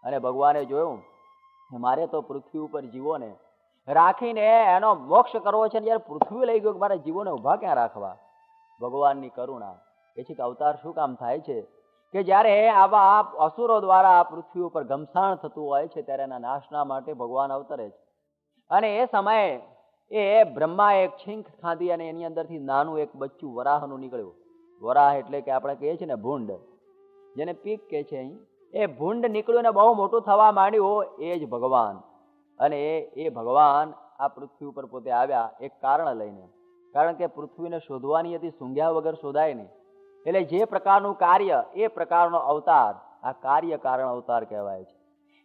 અને ભગવાને જોયું કે મારે તો પૃથ્વી ઉપર જીવોને રાખીને એનો મોક્ષ કરવો છે, જયારે પૃથ્વી લઈ ગયો મારે જીવોને ઉભા ક્યાં રાખવા. ભગવાનની કરુણા એ છે કે અવતાર શું કામ થાય છે કે જ્યારે આવા અસુરો દ્વારા પૃથ્વી ઉપર ઘમસાણ થતું હોય છે, ત્યારે એના નાશના માટે ભગવાન અવતરે છે. અને એ સમયે એ બ્રહ્માએ એક છીંક ખાધી અને એની અંદરથી નાનું એક બચ્ચું વરાહનું નીકળ્યું. વરાહ એટલે કે આપણે કહીએ છીએ ને ભૂંડ, જેને પીક કહે છે અહીં, એ ભૂંડ નીકળ્યું ને બહુ મોટું થવા માંડ્યું. એ જ ભગવાન. અને એ ભગવાન આ પૃથ્વી ઉપર પોતે આવ્યા એક કારણ લઈને, કારણ કે પૃથ્વીને શોધવાની હતી, સૂંઘ્યા વગર શોધાય નહીં. એટલે જે પ્રકારનું કાર્ય એ પ્રકારનો અવતાર આ કાર્ય કારણ અવતાર કહેવાય છે.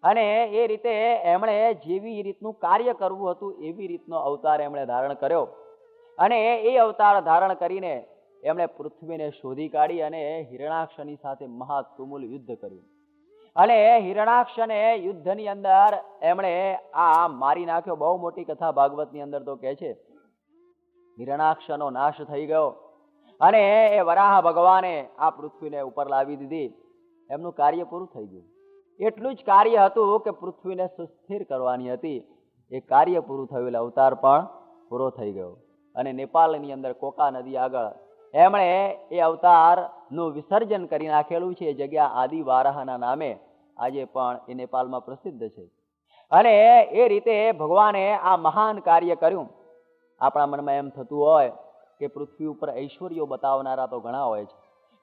અને એ રીતે એમણે જેવી રીતનું કાર્ય કરવું હતું એવી રીતનો અવતાર એમણે ધારણ કર્યો. અને એ અવતાર ધારણ કરીને એમણે પૃથ્વીને શોધી કાઢી અને હિરણાક્ષની સાથે મહાતુમુલ યુદ્ધ કર્યું. અને હિરણાક્ષને યુદ્ધની અંદર એમણે આ મારી નાખ્યો. બહુ મોટી કથા ભાગવતની અંદર તો કહે છે હિરણાક્ષનો નાશ થઈ ગયો અને એ વરાહ ભગવાને આ પૃથ્વીને ઉપર લાવી દીધી. એમનું કાર્ય પૂરું થઈ ગયું. એટલું જ કાર્ય હતું કે પૃથ્વીને સુસ્થિર કરવાની હતી. એ કાર્ય પૂરું થયું એટલે અવતાર પણ પૂરો થઈ ગયો. અને નેપાળની અંદર કોકા નદી આગળ એમણે એ અવતારનું વિસર્જન કરી નાખેલું છે. એ જગ્યા આદિવારાહના નામે આજે પણ એ નેપાળમાં પ્રસિદ્ધ છે. અને એ રીતે ભગવાને આ મહાન કાર્ય કર્યું. આપણા મનમાં એમ થતું હોય કે પૃથ્વી ઉપર ઐશ્વર્યો બતાવનારા તો ઘણા હોય છે,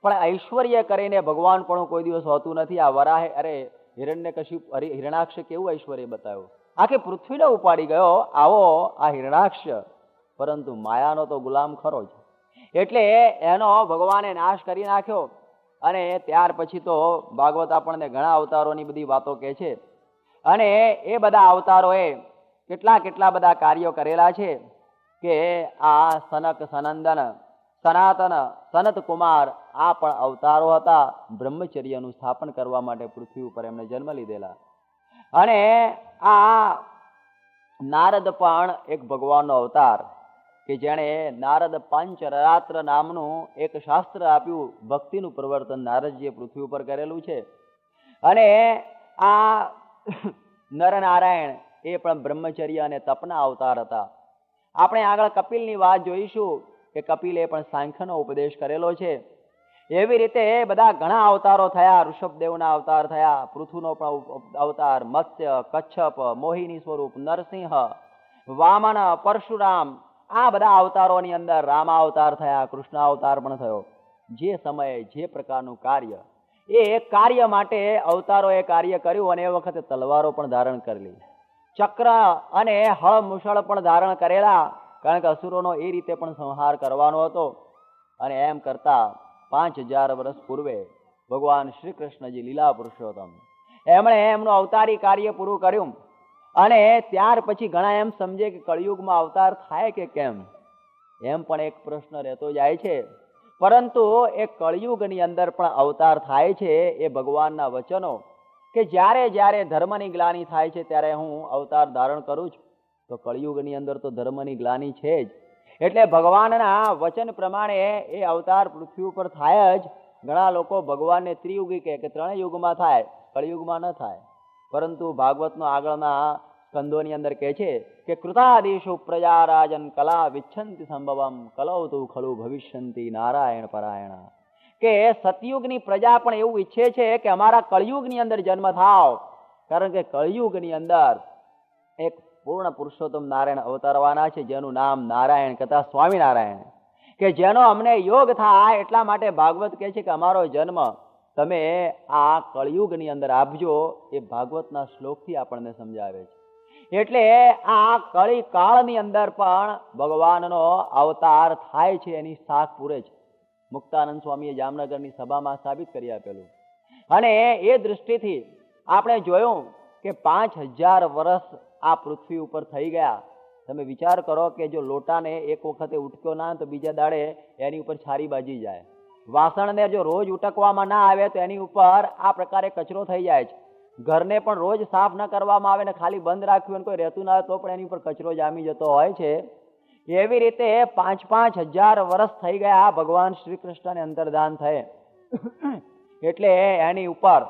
પણ ઐશ્વર્ય કરીને ભગવાન પણ કોઈ દિવસ હોતું નથી. આ વરાહે હિરણાક્ષ કેવું ઐશ્વર્ય બતાવ્યું, આખી પૃથ્વીને ઉપાડી ગયો આવો આ હિરણાક્ષ, પરંતુ માયાનો તો ગુલામ ખરો જ. એટલે એનો ભગવાને નાશ કરી નાખ્યો. અને ત્યાર પછી તો ભાગવત આપણને ઘણા અવતારોની બધી વાતો કહે છે. અને એ બધા અવતારોએ કેટલા કેટલા બધા કાર્યો કરેલા છે કે આ સનક, સનંદન, સનાતન, સનત કુમાર આ પણ અવતારો હતા. બ્રહ્મચર્યનું સ્થાપન કરવા માટે પૃથ્વી ઉપર એમને જન્મ લીધેલા. અને આ નારદ પણ એક ભગવાનનો અવતાર કે જેણે નારદ પંચરાત્ર નામનું એક શાસ્ત્ર આપ્યું. ભક્તિનું પ્રવર્તન નારદજીએ પૃથ્વી ઉપર કરેલું છે. અને આ નરનારાયણ એ પણ બ્રહ્મચર્ય અને તપના અવતાર હતા. આપણે આગળ કપિલની વાત જોઈશું કે કપિલે પણ સાંખ્યનો ઉપદેશ કરેલો છે. એવી રીતે બધા ઘણા અવતારો થયા. ઋષભદેવના અવતાર થયા, પૃથુનો પણ અવતાર, મત્સ્ય, કચ્છપ, મોહિની સ્વરૂપ, નરસિંહ, વામન, પરશુરામ, આ બધા અવતારોની અંદર રામા અવતાર થયા, કૃષ્ણ અવતાર પણ થયો. જે સમયે જે પ્રકારનું કાર્ય, એ કાર્ય માટે અવતારોએ કાર્ય કર્યું. અને એ વખતે તલવારો પણ ધારણ કરેલી, ચક્ર અને હળ મુસળ પણ ધારણ કરેલા, કારણ કે અસુરોનો એ રીતે પણ સંહાર કરવાનો હતો. અને એમ કરતા 5000 વર્ષ પૂર્વે ભગવાન શ્રી કૃષ્ણજી લીલા પુરુષોત્તમ એમણે એમનું અવતારી કાર્ય પૂરું કર્યું. અને ત્યાર પછી ઘણા એમ સમજે કે કળિયુગમાં અવતાર થાય કે કેમ, એમ પણ એક પ્રશ્ન રહેતો જાય છે. પરંતુ એ કળિયુગની અંદર પણ અવતાર થાય છે. એ ભગવાનના વચનો કે જ્યારે જ્યારે ધર્મની ગ્લાનિ થાય છે ત્યારે હું અવતાર ધારણ કરું છું. તો કળિયુગની અંદર તો ધર્મની ગ્લાનિ છે જ. એટલે ભગવાનના વચન પ્રમાણે એ અવતાર પૃથ્વી ઉપર થાય જ. ઘણા લોકો ભગવાનને ત્રિયુગી કહે કે 3 યુગમાં થાય, કળિયુગમાં ન થાય. પરંતુ ભાગવતનો આગળના સ્કંદોની અંદર કહે છે કે કૃતાદિષુ પ્રજારાજન કલા વિચ્છંતિ સંભવમ કલૌ તુ ખલુ ભવિષ્યંતિ નારાયણ પરાયણ. કે સતયુગની પ્રજા પણ એવું ઈચ્છે છે કે અમારા કળિયુગની અંદર જન્મ થાવ, કારણ કે કળિયુગની અંદર એક પૂર્ણ પુરુષોત્તમ નારાયણ અવતારવાના છે, જેનું નામ નારાયણ કથા સ્વામિનારાયણ, કે જેનો અમને યોગ થાય. એટલા માટે ભાગવત કહે છે કે અમારો જન્મ તમે આ કળિયુગની અંદર આપજો. એ ભાગવતના શ્લોકથી આપણને સમજાવે છે. એટલે આ કળી કાળની અંદર પણ ભગવાનનો અવતાર થાય છે, એની સાખ પૂરે છે. મુક્તાનંદ સ્વામીએ જામનગરની સભામાં સાબિત કરી આપેલું. અને એ દૃષ્ટિથી આપણે જોયું કે 5000 વર્ષ આ પૃથ્વી ઉપર થઈ ગયા. તમે વિચાર કરો કે જો લોટાને એક વખતે ઉટક્યો ના તો બીજા દાડે એની ઉપર છારી બાજી જાય. વાસણને જો રોજ ઉટકવામાં ના આવે તો એની ઉપર આ પ્રકારે કચરો થઈ જાય છે. ઘરને પણ રોજ સાફ ન કરવામાં આવે ને ખાલી બંધ રાખ્યું કોઈ રહેતું ના હોય તો પણ એની ઉપર કચરો જામી જતો હોય છે. એવી રીતે 5000 વર્ષ થઈ ગયા ભગવાન શ્રી કૃષ્ણને અંતર્ધાન થયે. એટલે એની ઉપર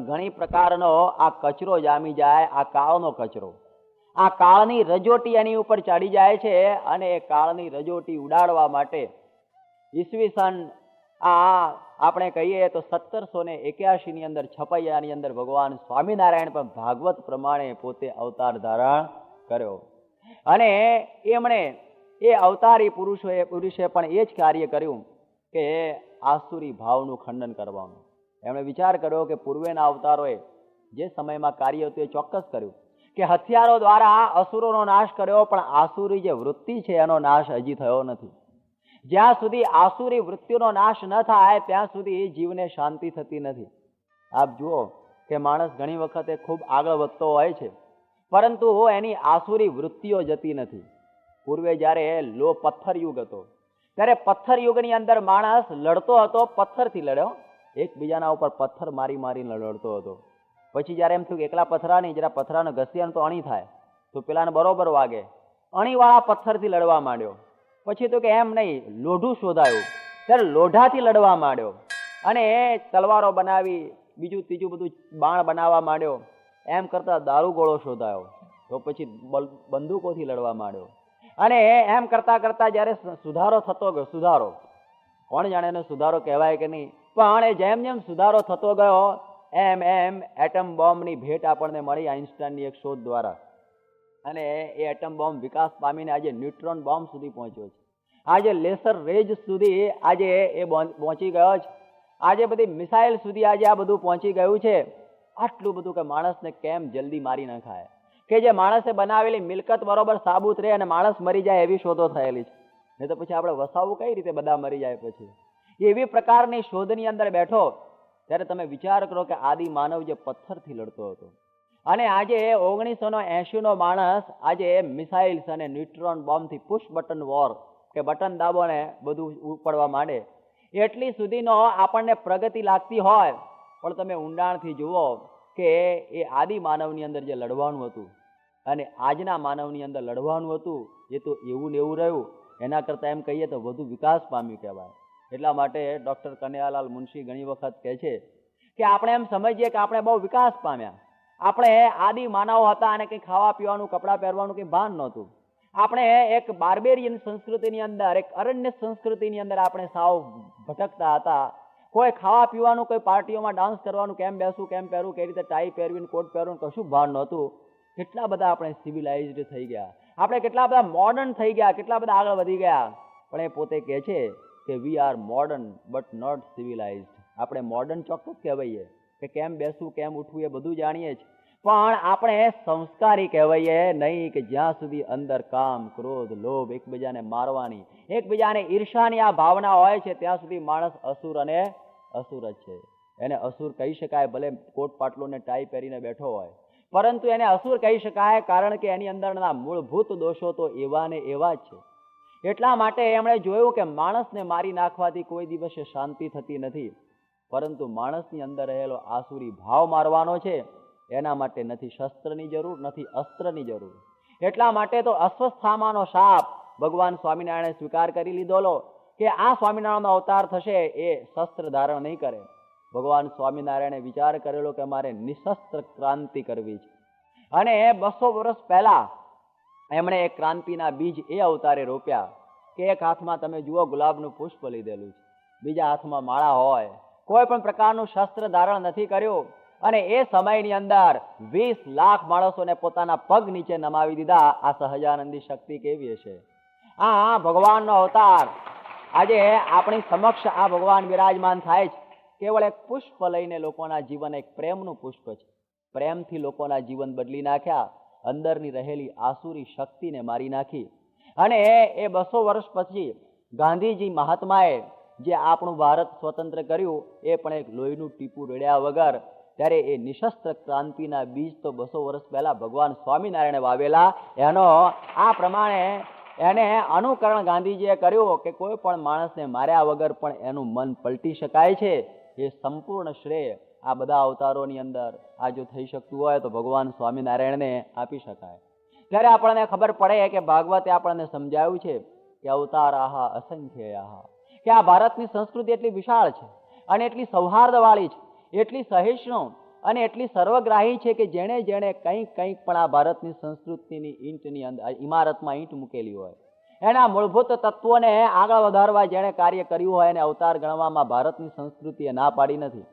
ઘણી પ્રકારનો આ કચરો જામી જાય. આ કાળનો કચરો, આ કાળની રજોટી એની ઉપર ચડી જાય છે. અને એ કાળની રજોટી ઉડાડવા માટે ઈસવીસન આપણે કહીએ તો 1781 ની અંદર છપૈયાની અંદર ભગવાન સ્વામિનારાયણ પણ ભાગવત પ્રમાણે પોતે અવતાર ધારણ કર્યો. અને એમણે એ અવતારી પુરુષે પણ એ જ કાર્ય કર્યું કે આસુરી ભાવનું ખંડન કરવાનું. એમણે વિચાર કર્યો કે પૂર્વેના અવતારોએ જે સમયમાં કાર્ય હતું એ ચોક્કસ કર્યું કે હથિયારો દ્વારા અસુરોનો નાશ કર્યો, પણ આસુરી જે વૃત્તિ છે એનો નાશ હજી થયો નથી. જ્યાં સુધી આસુરી વૃત્તિનો નાશ ન થાય ત્યાં સુધી જીવને શાંતિ થતી નથી. આપ જુઓ કે માણસ ઘણી વખતે ખૂબ આગળ વધતો હોય છે, પરંતુ એની આસુરી વૃત્તિઓ જતી નથી. પૂર્વે જ્યારે પથ્થર યુગ હતો ત્યારે પથ્થર યુગની અંદર માણસ લડતો હતો, પથ્થરથી લડ્યો, એકબીજાના ઉપર પથ્થર મારીને લડતો હતો. પછી જયારે એમ થયું કે એકલા પથરા નહીં, જરા પથરાને ઘસ્યાને તો અણી થાય તો પેલાને બરોબર વાગે, અણીવાળા પથ્થરથી લડવા માંડ્યો. પછી તો કે એમ નહીં, લોઢું શોધાયું, ત્યારે લોઢાથી લડવા માંડ્યો. અને તલવારો બનાવી, બીજું ત્રીજું બધું બાણ બનાવવા માંડ્યો. એમ કરતા દારૂગોળો શોધાયો, તો પછી બંદૂકોથી લડવા માંડ્યો. અને એમ કરતા કરતા જયારે સુધારો થતો ગયો, સુધારો કોણ જાણે એનો સુધારો કહેવાય કે નહીં, પણ એ જેમ જેમ સુધારો થતો ગયો એમ એમ એટમ બોમ્બની ભેટ આપણને મળી આઇન્સ્ટાઈનની એક શોધ દ્વારા. અને એ એટમ બોમ્બ વિકાસ પામીને આજે ન્યુટ્રોન બોમ્બ સુધી પહોંચ્યો છે. આજે લેસર રેજ સુધી આજે એ પહોંચી ગયો છે. આજે બધી મિસાઇલ સુધી આજે આ બધું પહોંચી ગયું છે. આટલું બધું કે માણસને કેમ જલ્દી મારી નખાય, કે જે માણસે બનાવેલી મિલકત બરોબર સાબુત રહે અને માણસ મરી જાય એવી શોધો થયેલી છે. નહીં તો પછી આપણે વસાવવું કઈ રીતે, બધા મરી જાય પછી. એવી પ્રકારની શોધની અંદર બેઠો ત્યારે તમે વિચાર કરો કે આદિ માનવ જે પથ્થરથી લડતો હતો અને આજે 1980 નો માણસ આજે મિસાઇલ્સ અને ન્યુટ્રોન બોમ્બથી પુશ બટન વોર, કે બટન દાબો ને બધું ઉપડવા માંડે, એટલી સુધીનો આપણને પ્રગતિ લાગતી હોય, પણ તમે ઊંડાણથી જુઓ કે એ આદિ માનવની અંદર જે લડવાનું હતું અને આજના માનવની અંદર લડવાનું હતું એ તો એવું ને એવું રહ્યું. એના કરતાં એમ કહીએ તો વધુ વિકાસ પામ્યું કહેવાય. એટલા માટે ડૉક્ટર કનૈયાલાલ મુનશી ઘણી વખત કહે છે કે આપણે એમ સમજીએ કે આપણે બહુ વિકાસ પામ્યા. આપણે આદિ માનવ હતા અને કંઈ ખાવા પીવાનું, કપડાં પહેરવાનું કંઈ ભાન નહોતું. આપણે એક બાર્બેરિયન સંસ્કૃતિની અંદર, એક અરણ્ય સંસ્કૃતિની અંદર આપણે સાવ ભટકતા હતા. કોઈ ખાવા પીવાનું, કોઈ પાર્ટીઓમાં ડાન્સ કરવાનું, કેમ બેસવું, કેમ પહેરવું, કઈ રીતે ટાઈ પહેરવી, કોટ પહેરવું, કશું ભાન નહોતું. કેટલા બધા આપણે સિવિલાઇઝડ થઈ ગયા, આપણે કેટલા બધા મોડર્ન થઈ ગયા, કેટલા બધા આગળ વધી ગયા. પણ એ પોતે કહે છે કે we are modern but not civilised. આપણે મોડર્ન ચોક્કસ કહેવાઈએ કે કેમ બેસવું, કેમ ઉઠવું એ બધું જાણીએ છીએ, પણ આપણે સંસ્કારી કહેવાઈએ નહીં કે જ્યાં સુધી અંદર કામ, ક્રોધ, લોભ, એકબીજાને મારવાની, એકબીજાને ઈર્ષાની આ ભાવના હોય છે ત્યાં સુધી માણસ અસુર અને અસુર જ છે. એને અસુર કહી શકાય, ભલે કોટ પાટલો ને ટાઈ પહેરીને બેઠો હોય, પરંતુ એને અસુર કહી શકાય કારણ કે એની અંદરના મૂળભૂત દોષો તો એવા ને એવા જ છે. એટલા માટે એમણે જોયું કે માણસને મારી નાખવાથી કોઈ દિવસે શાંતિ થતી નથી, પરંતુ માણસની અંદર રહેલો આસુરી ભાવ મારવાનો છે એના માટે નથી શસ્ત્રની જરૂર, નથી અસ્ત્રની જરૂર. એટલા માટે તો અસ્વસ્થામાનો શાપ ભગવાન સ્વામિનારાયણે સ્વીકાર કરી લીધોલો કે આ સ્વામિનારાયણનો અવતાર થશે એ શસ્ત્ર ધારણ નહીં કરે. ભગવાન સ્વામિનારાયણે વિચાર કરેલો કે મારે નિશસ્ત્ર ક્રાંતિ કરવી છે, અને 200 વર્ષ પહેલા એમણે એક ક્રાંતિના બીજ એ અવતારે રોપ્યા કે એક હાથમાં તમે જુઓ ગુલાબનું પુષ્પ લીધેલું છે, બીજા હાથમાં માળા હોય, કોઈ પણ પ્રકારનું શસ્ત્ર ધારણ નથી કર્યું, અને એ સમયની અંદર 20 લાખ માણસોને પોતાના પગ નીચે નમાવી દીધા. આ સહજાનંદી શક્તિ કેવી હશે! આ ભગવાનનો અવતાર આજે આપણી સમક્ષ આ ભગવાન વિરાજમાન થાય છે. કેવળ એક પુષ્પ લઈને લોકોના જીવન, એક પ્રેમનું પુષ્પ છે, પ્રેમથી લોકોના જીવન બદલી નાખ્યા, અંદરની રહેલી આસુરી શક્તિને મારી નાખી. અને એ 200 વર્ષ પછી ગાંધીજી મહાત્માએ જે આપણું ભારત સ્વતંત્ર કર્યું એ પણ એક લોહીનું ટીપું રેડ્યા વગર, ત્યારે એ નિશસ્ત્ર ક્રાંતિના બીજ તો 200 વર્ષ પહેલા ભગવાન સ્વામિનારાયણે વાવેલા. એનો આ પ્રમાણે એને અનુકરણ ગાંધીજીએ કર્યું કે કોઈ પણ માણસને માર્યા વગર પણ એનું મન પલટી શકાય છે. એ સંપૂર્ણ શ્રેય આ બધા અવતારોની અંદર આ જો થઈ શકતું હોય તો ભગવાન સ્વામિનારાયણને આપી શકાય. ત્યારે આપણને ખબર પડે કે ભાગવતે આપણને સમજાવ્યું છે કે અવતાર આહા અસંખ્ય આહા, કે આ ભારતની સંસ્કૃતિ એટલી વિશાળ છે અને એટલી સૌહાર્દવાળી છે, એટલી સહિષ્ણુ અને એટલી સર્વગ્રાહી છે કે જેણે જેણે કંઈક પણ આ ભારતની સંસ્કૃતિની ઈંટની અંદર, ઇમારતમાં ઈંટ મૂકેલી હોય, એના મૂળભૂત તત્વોને આગળ વધારવા જેણે કાર્ય કર્યું હોય એને અવતાર ગણવામાં ભારતની સંસ્કૃતિએ ના પાડી નથી.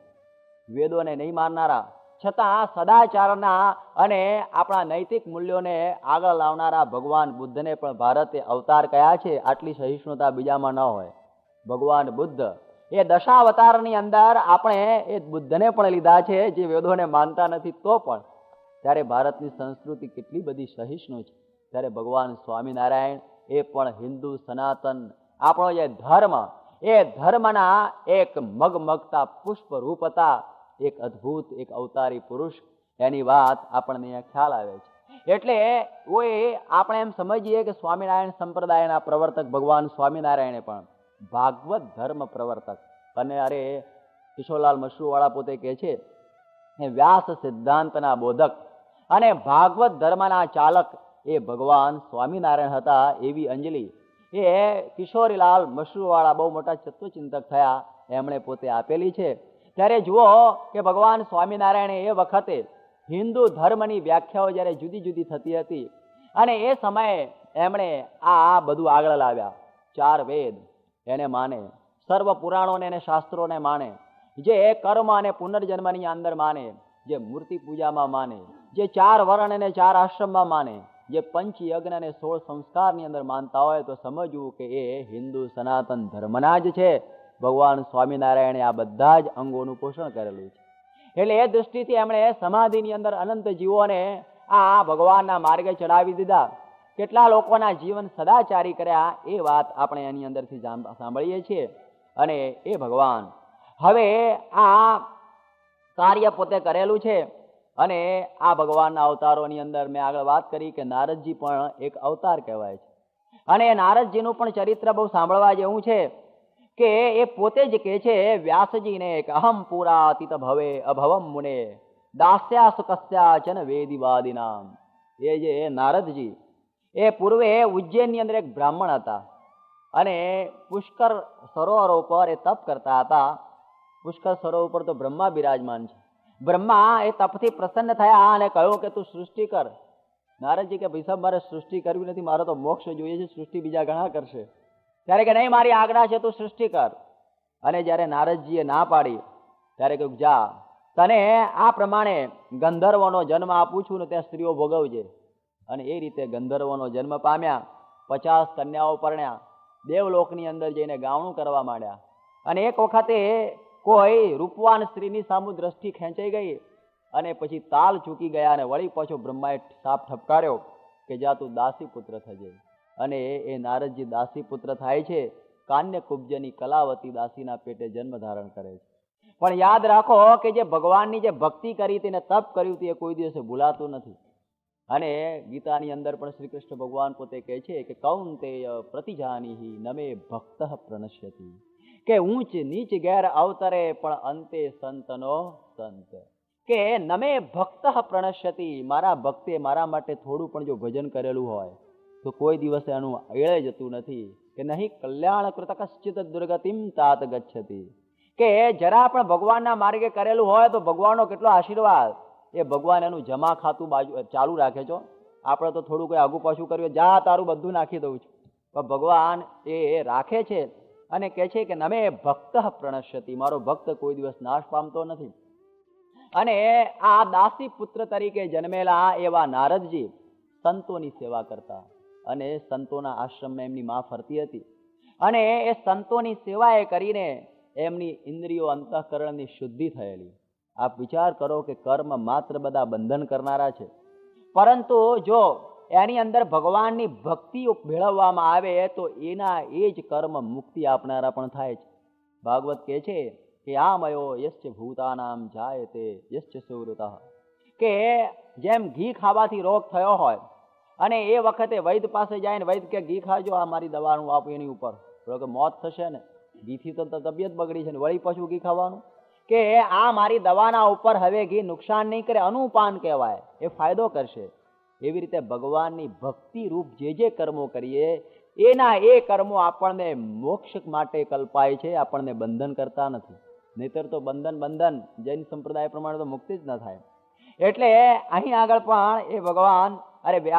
વેદોને નહીં માનનારા, છતાં સદાચારના અને આપણા નૈતિક મૂલ્યોને આગળ લાવનારા ભગવાન બુદ્ધને પણ ભારતે અવતાર કયા છે. આટલી સહિષ્ણુતા બીજામાં ન હોય. ભગવાન બુદ્ધ એ દશાવતારની અંદર આપણે એ બુદ્ધને પણ લીધા છે, જે વેદોને માનતા નથી તો પણ. ત્યારે ભારતની સંસ્કૃતિ કેટલી બધી સહિષ્ણુ છે. ત્યારે ભગવાન સ્વામિનારાયણ એ પણ હિન્દુ સનાતન આપણો જે ધર્મ, એ ધર્મના એક મગમગતા પુષ્પ રૂપ હતા, એક અદ્ભુત, એક અવતારી પુરુષ. એની વાત આપણને અહીંયા ખ્યાલ આવે છે. એટલે આપણે એમ સમજીએ કે સ્વામિનારાયણ સંપ્રદાયના પ્રવર્તક ભગવાન સ્વામિનારાયણે પણ ભાગવત ધર્મ પ્રવર્તક, અને અરે કિશોરલાલ મશરૂવાળા પોતે કહે છે એ વ્યાસ સિદ્ધાંતના બોધક અને ભાગવત ધર્મના ચાલક એ ભગવાન સ્વામિનારાયણ હતા. એવી અંજલિ એ કિશોરીલાલ મશરૂવાળા બહુ મોટા તત્વચિંતક થયા, એમણે પોતે આપેલી છે. ત્યારે જુઓ કે ભગવાન સ્વામિનારાયણે એ વખતે હિન્દુ ધર્મની વ્યાખ્યાઓ જ્યારે જુદી જુદી થતી હતી, અને એ સમયે એમણે આ બધું આગળ લાવ્યા. 4 વેદ એને માને, સર્વ પુરાણોને અને શાસ્ત્રોને માને, જે કર્મ અને પુનર્જન્મની અંદર માને, જે મૂર્તિ પૂજામાં માને, જે 4 વર્ણ અને 4 આશ્રમમાં માને, જે પંચયજ્ઞ અને 16 સંસ્કારની અંદર માનતા હોય તો સમજવું કે એ હિન્દુ સનાતન ધર્મના જ છે. ભગવાન સ્વામિનારાયણે આ બધા જ અંગોનું પોષણ કરેલું છે. એટલે એ દૃષ્ટિથી એમણે સમાધિની અંદર અનંત જીવોને આ ભગવાનના માર્ગે ચડાવી દીધા. કેટલા લોકોના જીવન સદાચારી કર્યા એ વાત આપણે એની અંદરથી સાંભળીએ છીએ. અને એ ભગવાન હવે આ કાર્ય પોતે કરેલું છે. અને આ ભગવાનના અવતારોની અંદર મેં આગળ વાત કરી કે નારદજી પણ એક અવતાર કહેવાય છે. અને નારદજીનું પણ ચરિત્ર બહુ સાંભળવા જેવું છે કે એ પોતે જ કહે છે વ્યાસજીને કે અહમ પુરાતીત ભવે અભવમ મુને દાસ્યા સુકસ્યા ચન વેદિવાદિનામ. એ જે નારદજી એ પૂર્વે ઉજ્જૈનની અંદર એક બ્રાહ્મણ હતા અને પુષ્કર સરોવર ઉપર એ તપ કરતા હતા. પુષ્કર સરોવર ઉપર તો બ્રહ્મા બિરાજમાન છે. બ્રહ્મા એ તપથી પ્રસન્ન થયા અને કહ્યું કે તું સૃષ્ટિ કર. નારદજી કે ભાઈ સાહેબ મારે સૃષ્ટિ કરવી નથી, મારે તો મોક્ષ જોઈએ છે, સૃષ્ટિ બીજા ઘણા કરશે. ત્યારે કે નહીં, મારી આજ્ઞા છે, તું સૃષ્ટિ કર. અને જ્યારે નારદજીએ ના પાડી ત્યારે કહ્યું જા, તને આ પ્રમાણે ગંધર્વનો જન્મ આપું છું ને ત્યાં સ્ત્રીઓ ભોગવજે. અને એ રીતે ગંધર્વનો જન્મ પામ્યા, 50 કન્યાઓ પરણ્યા, દેવલોકની અંદર જઈને ગાવણું કરવા માંડ્યા. અને એક વખતે કોઈ રૂપવાન સ્ત્રીની સામુ દ્રષ્ટિ ખેંચાઈ ગઈ અને પછી તાલ ચૂકી ગયા અને વળી પાછો બ્રહ્માએ સાપ ઠપકાર્યો કે જા તું દાસી પુત્ર થજે. અને એ નારદજી દાસી પુત્ર થાય છે. કાન્ય કુબ્જની કલાવતી દાસીના પેટે જન્મ ધારણ કરે છે. પણ યાદ રાખો કે જે ભગવાનની જે ભક્તિ કરી હતી ને તપ કર્યું હતું એ કોઈ દિવસે ભૂલાતું નથી. અને ગીતાની અંદર પણ શ્રી કૃષ્ણ ભગવાન પોતે કહે છે કે કૌંતેય પ્રતિજાનીહિ નમે ભક્ત પ્રણશ્યતિ, કે ઊંચ નીચ ઘેર અવતરે પણ અંતે સંતનો સંત. કે નમે ભક્ત પ્રણશ્યતિ, મારા ભક્તે મારા માટે થોડું પણ જો ભજન કરેલું હોય તો કોઈ દિવસે એનું એળે જતું નથી. કે નહીં કલ્યાણ કૃત કશ્ચિત દુર્ગતિમ તાત ગચ્છતિ, કે જરા પણ ભગવાનના માર્ગે કરેલું હોય તો ભગવાનનો કેટલો આશીર્વાદ. એ ભગવાન એનું જમા ખાતું બાજુ ચાલુ રાખે છો. આપણે તો થોડું કોઈ આગુ પાછું કર્યું, જા તારું બધું નાખી દઉં છું. પણ ભગવાન એ રાખે છે અને કહે છે કે નમે ભક્ત પ્રણશ્યતિ, મારો ભક્ત કોઈ દિવસ નાશ પામતો નથી. અને આ દાસી પુત્ર તરીકે જન્મેલા એવા નારદજી સંતોની સેવા કરતા અને સંતોના આશ્રમમાં એમની માં ફરતી હતી. અને એ સંતોની સેવા એ કરીને એમની ઇન્દ્રિયો અંતઃકરણની શુદ્ધિ થયેલી. આપ વિચાર કરો કે કર્મ માત્ર બધા બંધન કરનારા છે, પરંતુ જો એની અંદર ભગવાનની ભક્તિ ભેળવવામાં આવે તો એના એ જ કર્મ મુક્તિ આપનારા પણ થાય છે. ભાગવત કહે છે કે આમયો યશ્ચ ભૂતાનામ જાયતે યશ્ચ સુવૃતઃ, કે જેમ ઘી ખાવાથી રોગ થયો હોય અને એ વખતે વૈદ્ય પાસે જાય ને વૈદ્ય કે ઘી ખાજો, આ મારી દવાનું આપો એની ઉપર, તો કે મોત થશે ને, ઘીથી તો તબિયત બગડી છે ને વળી પાછું ઘી ખાવાનું. કે આ મારી દવાના ઉપર હવે ઘી નુકસાન નહીં કરે, અનુપાન કહેવાય, એ ફાયદો કરશે. એવી રીતે ભગવાનની ભક્તિ રૂપ જે કર્મો કરીએ એના એ કર્મો આપણને મોક્ષ માટે કલ્પાય છે, આપણને બંધન કરતા નથી. નહીતર તો બંધન જૈન સંપ્રદાય પ્રમાણે તો મુક્તિ જ ન થાય. એટલે અહીં આગળ પણ એ ભગવાન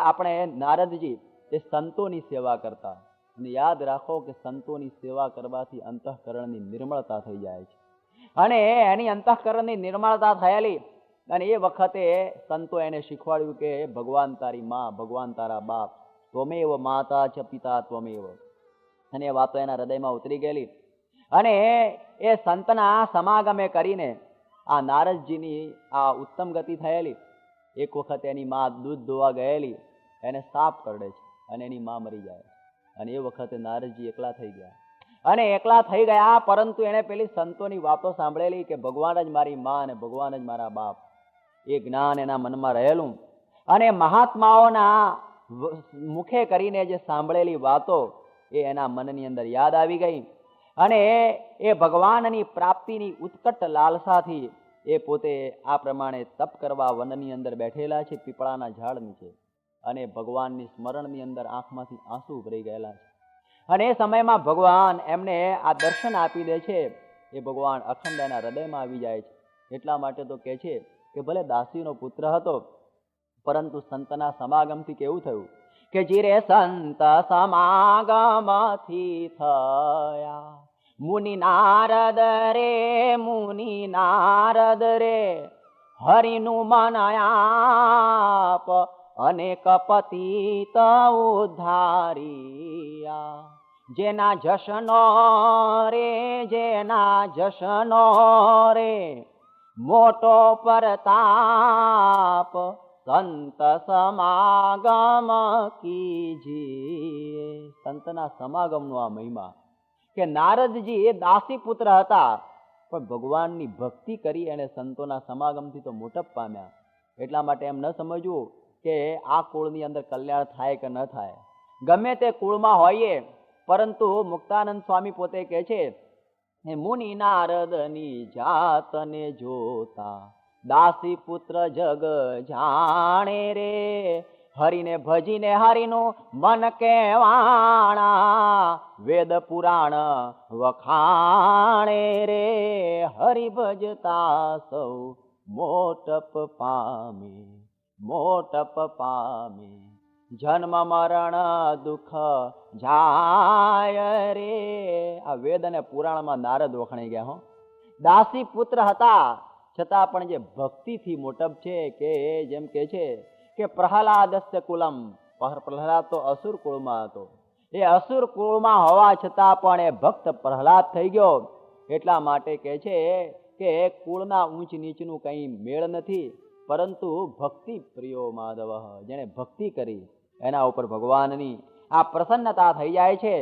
આપણે નારદજી એ સંતોની સેવા કરતા. અને યાદ રાખો કે સંતોની સેવા કરવાથી અંતઃકરણની નિર્મળતા થઈ જાય છે. અને એની અંતઃકરણની નિર્મળતા થયેલી અને એ વખતે સંતો એને શીખવાડ્યું કે ભગવાન તારી માં, ભગવાન તારા બાપ, ત્વમેવ માતા ચ પિતા ત્વમેવ. અને એ વાતો એના હૃદયમાં ઉતરી ગયેલી. અને એ સંતના સમાગમે કરીને આ નારદજીની આ ઉત્તમ ગતિ થયેલી. એક વખત એની માં દૂધ ધોવા ગયેલી, એને સાપ કરડે છે અને એની માં મરી જાય. અને એ વખતે નારદજી એકલા થઈ ગયા. અને એકલા થઈ ગયા, પરંતુ એને પેલી સંતોની વાતો સાંભળેલી કે ભગવાન જ મારી માં અને ભગવાન જ મારા બાપ. એ જ્ઞાન એના મનમાં રહેલું. અને મહાત્માઓના મુખે કરીને જે સાંભળેલી વાતો એ એના મનની અંદર યાદ આવી ગઈ. અને એ ભગવાનની પ્રાપ્તિની ઉત્કટ લાલસાથી એ પોતે આ પ્રમાણે તપ કરવા વનની અંદર બેઠેલા છે, પીપળાના ઝાડ નીચે. અને ભગવાનની સ્મરણની અંદર આંખમાંથી આંસુ ભરાઈ ગયેલા છે. અને એ સમયમાં ભગવાન એમને આ દર્શન આપી દે છે. એ ભગવાન અખંડ એના હૃદયમાં આવી જાય છે. એટલા માટે તો કહે છે કે ભલે દાસીનો પુત્ર હતો, પરંતુ સંતના સમાગમથી કેવું થયું કે જીરે સંત સમાગમથી થયા મુનિ નારદ રે હરિનું મન આપ અનેક પતિત ઉદ્ધારિયા જેના જશનો રે મોટો પરતાપ સંત સમાગમ કીજીએ. સંતના સમાગમનો આ મહિમા કે નારદજી એ દાસી પુત્ર હતા પણ ભગવાનની ભક્તિ કરી અને સંતોના સમાગમથી તો મોટપ પામ્યા. એટલા માટે એમ ન સમજવું કે આ કુળની અંદર કલ્યાણ થાય કે ન થાય. ગમે તે કુળમાં હોઈએ, પરંતુ મુક્તાનંદ સ્વામી પોતે કહે છે મુનિ નારદની જાતને જોતા દાસી પુત્ર જગ જાણે રે હરિને ભજીને હરિનું મન કેવાણા વેદ પુરાણ વખાણે રે હરિ ભજતા સૌ મોટપ પામે જન્મ મરણ દુઃખ જાય રે. આ વેદ અને પુરાણમાં નારદ વખણાઈ ગયા હો. દાસી પુત્ર હતા છતાં પણ જે ભક્તિથી મોટપ છે કે જેમ કે છે કે પ્રહલાદસ્ય કુલમ, પ્રહલાદ તો અસુર કુળમાં હતો. એ અસુર કુળમાં હોવા છતાં પણ એ ભક્ત પ્રહલાદ થઈ ગયો. એટલા માટે કે છે કે કુળના ઊંચ નીચનું કંઈ મેળ નથી, પરંતુ ભક્તિ પ્રિયો માધવ, જેને ભક્તિ કરી એના ઉપર ભગવાનની આ પ્રસન્નતા થઈ જાય છે.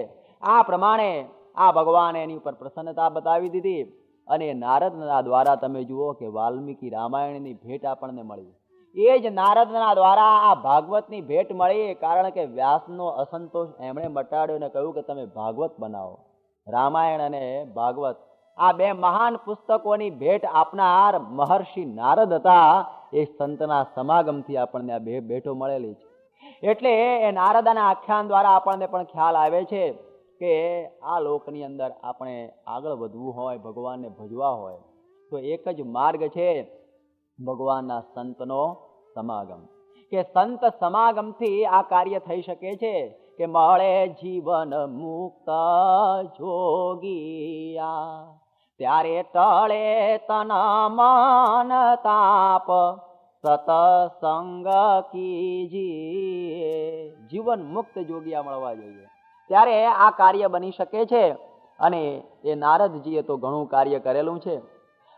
આ પ્રમાણે આ ભગવાને એની ઉપર પ્રસન્નતા બતાવી દીધી અને નારદના દ્વારા તમે જુઓ કે વાલ્મીકી રામાયણની ભેટ આપણને મળી. એ જ નારદના દ્વારા આ ભાગવતની ભેટ મળી, કારણ કે વ્યાસનો અસંતોષ એમણે મટાડ્યો અને કહ્યું કે તમે ભાગવત બનાવો. રામાયણ અને ભાગવત આ બે મહાન પુસ્તકોની ભેટ આપનાર મહર્ષિ નારદ હતા. એ સંતના સમાગમથી આપણને આ બે ભેટો મળેલી છે. એટલે એ નારદના આખ્યાન દ્વારા આપણને પણ ખ્યાલ આવે છે કે આ લોકની અંદર આપણે આગળ વધવું હોય, ભગવાનને ભજવા હોય, તો એક જ માર્ગ છે ભગવાનના સંતનો સમાગમ. કે સંત સમાગમથી આ કાર્ય થઈ શકે છે કે મળે જીવન મુક્ત જોગિયા ત્યારે ટળે તન મન તાપ સતસંગ કીજીએ. જીવન મુક્ત જોગિયા મળવા જોઈએ ત્યારે આ કાર્ય બની શકે છે. અને એ નારદજીએ તો ઘણું કાર્ય કરેલું છે.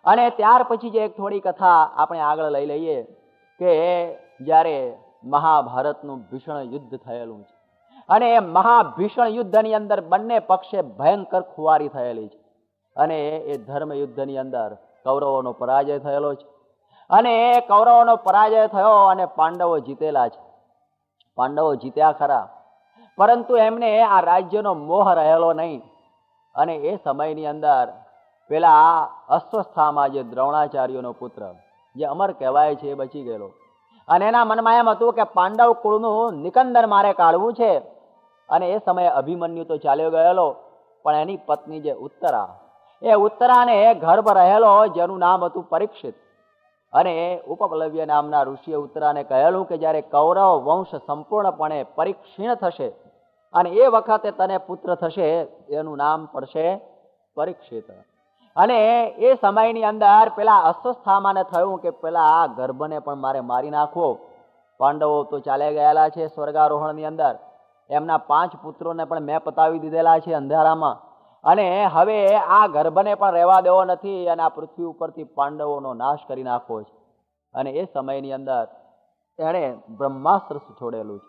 અને ત્યાર પછી જે એક થોડી કથા આપણે આગળ લઈ લઈએ કે જ્યારે મહાભારતનું ભીષણ યુદ્ધ થયેલું છે અને એ મહાભીષણ યુદ્ધની અંદર બંને પક્ષે ભયંકર ખુવારી થયેલી છે અને એ ધર્મ યુદ્ધની અંદર કૌરવોનો પરાજય થયેલો છે. અને કૌરવોનો પરાજય થયો અને પાંડવો જીતેલા છે. પાંડવો જીત્યા ખરા, પરંતુ એમને આ રાજ્યનો મોહ રહેલો નહીં. અને એ સમયની અંદર પેલા અશ્વસ્થામાં જે દ્રોણાચાર્યનો પુત્ર જે અમર કહેવાય છે એ બચી ગયેલો. અને એના મનમાં એમ હતું કે પાંડવ કુળનું નિકંદન મારે કાઢવું છે. અને એ સમયે અભિમન્યુ તો ચાલ્યો ગયેલો, પણ એની પત્ની જે ઉત્તરા, એ ઉત્તરાને ગર્ભ રહેલો જેનું નામ હતું પરીક્ષિત. અને ઉપપ્લવ્ય નામના ઋષિએ ઉત્તરાને કહેલું કે જ્યારે કૌરવ વંશ સંપૂર્ણપણે પરિક્ષીણ થશે અને એ વખતે તને પુત્ર થશે, એનું નામ પડશે પરીક્ષિત. અને એ સમયની અંદર પેલા અશ્વસ્થામાને થયું કે પેલા આ ગર્ભને પણ મારે મારી નાખવો. પાંડવો તો ચાલ્યા ગયેલા છે સ્વર્ગારોહણની અંદર. એમના 5 પુત્રોને પણ મેં પતાવી દીધેલા છે અંધારામાં. અને હવે આ ગર્ભને પણ રહેવા દેવો નથી અને આ પૃથ્વી ઉપરથી પાંડવોનો નાશ કરી નાખવો છે. અને એ સમયની અંદર એણે બ્રહ્માસ્ત્ર છોડેલું છે.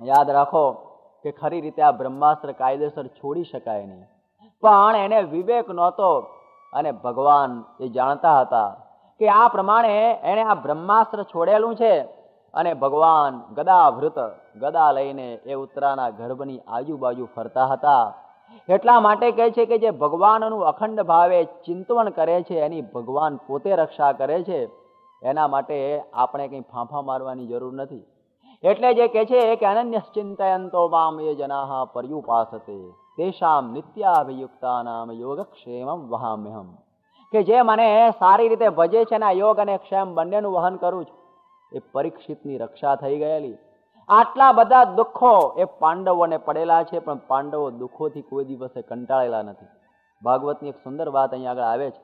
યાદ રાખો કે ખરી રીતે આ બ્રહ્માસ્ત્ર કાયદેસર છોડી શકાય નહીં, પણ એને વિવેક નહોતો. અને ભગવાન એ જાણતા હતા કે આ પ્રમાણે એણે આ બ્રહ્માસ્ત્ર છોડેલું છે. અને ભગવાન ગદાવૃત ગદા લઈને એ ઉત્તરાના ગર્ભની આજુબાજુ ફરતા હતા. એટલા માટે કહે છે કે જે ભગવાનનું અખંડ ભાવે ચિંતન કરે છે એની ભગવાન પોતે રક્ષા કરે છે. એના માટે આપણે કંઈ ફાંફા મારવાની જરૂર નથી. એટલે જે કહે છે કે અનન્યશ્ચિંતયંતો મામ એ જનાઃ પર્યુપાસતે તેષામ નિત્યાભિયુક્તાનામ યોગક્ષેમમ વહામ્યહમ. કે જે મને સારી રીતે ભજે છે ને યોગ અને ક્ષેમ બંનેનું વહન કરું છું. એ પરીક્ષિતની રક્ષા થઈ ગયેલી. આટલા બધા દુઃખો એ પાંડવોને પડેલા છે, પણ પાંડવો દુઃખોથી કોઈ દિવસે કંટાળેલા નથી. ભાગવતની એક સુંદર વાત અહીંયા આગળ આવે છે.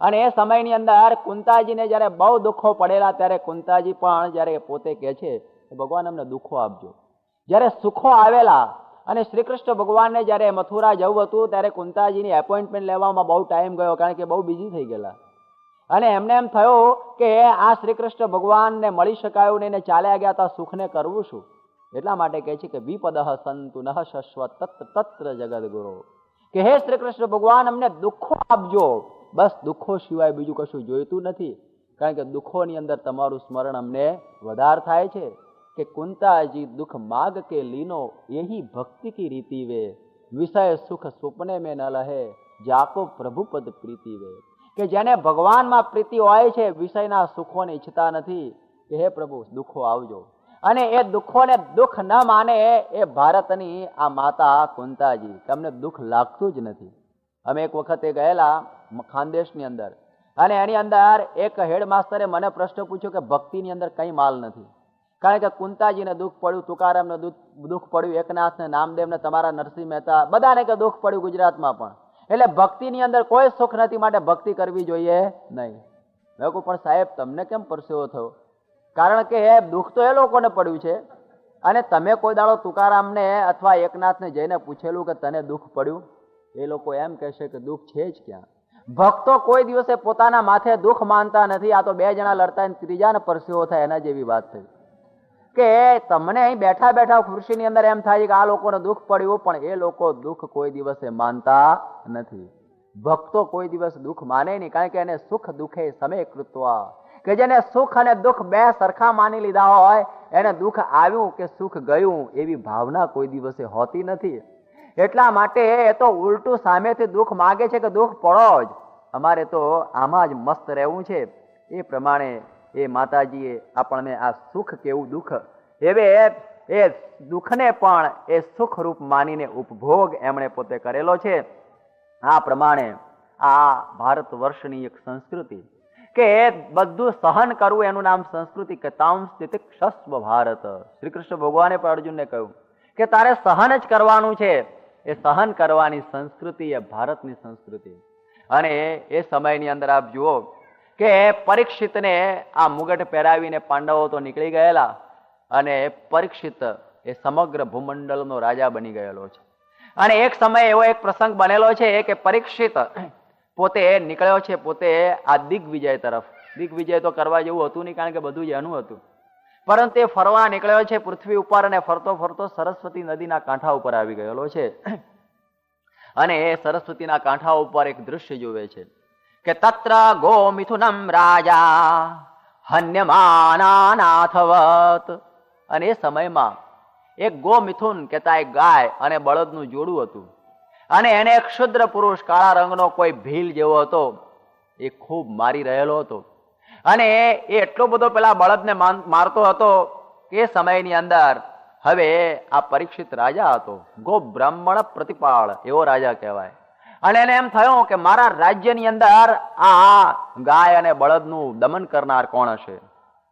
અને એ સમયની અંદર કુંતાજીને જયારે બહુ દુઃખો પડેલા ત્યારે કુંતાજી પણ જયારે પોતે કહે છે કે ભગવાન અમને દુઃખો આપજો. જયારે સુખો આવેલા અને શ્રી કૃષ્ણ ભગવાનને જયારે મથુરા જવું હતું ત્યારે કુંતાજીની એપોઇન્ટમેન્ટ લેવામાં બહુ ટાઈમ ગયો, કારણ કે બહુ બિઝી થઈ ગયેલા. અને એમને એમ થયું કે આ શ્રી કૃષ્ણ ભગવાનને મળી શકાયું નહીં ને ચાલ્યા ગયા તો સુખને કરવું શું. એટલા માટે કહે છે કે વિપદઃ સંતુ નઃ શશ્વત તત્ર જગદગુરો, કે હે શ્રી કૃષ્ણ ભગવાન અમને દુઃખો આપજો. બસ દુઃખો સિવાય બીજું કશું જોઈતું નથી, કારણ કે દુઃખોની અંદર તમારું સ્મરણ અમને વધાર થાય છે. કે કુંતાજી દુઃખ માગ કે લીનો यही ભક્તિ કી રીતિ વે, વિષય સુખ સુપને में ન લહે, જાકો પ્રભુ પદ પ્રીતિ વે. કે જેને ભગવાનમાં પ્રીતિ હોય છે, વિષયના સુખોને ઈચ્છતા નથી, કે હે પ્રભુ દુઃખો આવજો. અને એ દુઃખોને દુઃખ ન માને એ ભારતની આ માતા કુંતાજી, કે અમને દુઃખ લાગતું જ નથી. અમે એક વખતે ગયેલા ખાનદેશની અંદર, અને એની અંદર એક હેડમાસ્ટરે મને પ્રશ્ન પૂછ્યો કે ભક્તિની અંદર કઈ માલ નથી. કારણ કે કુંતાજીને દુઃખ પડ્યું, તુકારામને દુઃખ પડ્યું, એકનાથને, નામદેવને, તમારા નરસિંહ મહેતા, બધાને કે દુઃખ પડ્યું ગુજરાતમાં પણ. એટલે ભક્તિની અંદર કોઈ સુખ નથી, માટે ભક્તિ કરવી જોઈએ નહીં. મેં કહું પણ સાહેબ તમને કેમ પરસેવો થયો? કારણ કે દુઃખ તો એ લોકોને પડ્યું છે, અને તમે કોઈ દાડો તુકારામને અથવા એકનાથને જઈને પૂછેલું કે તને દુઃખ પડ્યું? એ લોકો એમ કહેશે કે દુઃખ છે જ ક્યાં. ભક્તો કોઈ દિવસે પોતાના માથે દુઃખ માનતા નથી. આ તો બે જણા લડતા ત્રીજાને પરસેવો થાય એના જેવી વાત થઈ. કે તમને અહીં બેઠા બેઠા ખુરશીની અંદર એમ થાય કે આ લોકોને દુઃખ પડ્યું, પણ એ લોકો દુઃખ કોઈ દિવસે માનતા નથી. ભક્તો કોઈ દિવસ દુઃખ માને નહીં, કારણ કે એને સુખ દુઃખે સમે કૃત્વા, કે જેને સુખ અને દુઃખ બે સરખા માની લીધા હોય, એને દુઃખ આવ્યું કે સુખ ગયું એવી ભાવના કોઈ દિવસે હોતી નથી. એટલા માટે એ તો ઉલટું સામેથી દુઃખ માગે છે કે દુઃખ પડો જ, અમારે તો આમાં જ મસ્ત રહેવું છે. એ પ્રમાણે એ માતાજીએ આપણને આ સુખ કેવું દુઃખ, હવે એ દુઃખને પણ એ સુખ રૂપ માનીને ઉપભોગ એમણે પોતે કરેલો છે. આ પ્રમાણે આ ભારત વર્ષની એક સંસ્કૃતિ, કે બધું સહન કરવું એનું નામ સંસ્કૃતિ. કે તામ સ્થિતિ ક્ષસ્વ ભારત, શ્રી કૃષ્ણ ભગવાને પણ અર્જુનને કહ્યું કે તારે સહન જ કરવાનું છે. એ સહન કરવાની સંસ્કૃતિ એ ભારતની સંસ્કૃતિ. અને એ સમયની અંદર આપ જુઓ કે પરીક્ષિતને આ મુગટ પહેરાવીને પાંડવો તો નીકળી ગયેલા, અને પરીક્ષિત એ સમગ્ર ભૂમંડળનો રાજા બની ગયેલો છે. અને એક સમય એવો એક પ્રસંગ બનેલો છે કે પરીક્ષિત પોતે નીકળ્યો છે પોતે આ દિગ્વિજય તરફ. દિગ્વિજય તો કરવા જેવું હતું નહીં, કારણ કે બધું જ એનું હતું, પરંતુ એ ફરવા નીકળ્યો છે પૃથ્વી ઉપર, અને ફરતો ફરતો સરસ્વતી નદીના કાંઠા ઉપર આવી ગયેલો છે. અને એ સરસ્વતીના કાંઠા ઉપર એક દૃશ્ય જોવે છે કે તત્ર ગો મિથુનમ રાજા હન્યમાનાથવત. અને એ સમયમાં એક ગો મિથુન કહેતા એક ગાય અને બળદનું જોડું હતું, અને એને એક ક્ષુદ્ર પુરુષ કાળા રંગનો કોઈ ભીલ જેવો હતો, એ ખૂબ મારી રહેલો હતો. અને એ એટલો બધો પેલા બળદને મારતો હતો કે એ સમયની અંદર હવે આ પરીક્ષિત રાજા હતો, ગો બ્રાહ્મણ પ્રતિપાળ એવો રાજા કહેવાય. અને એને એમ થયું કે મારા રાજ્યની અંદર આ ગાય અને બળદનું દમન કરનાર કોણ હશે.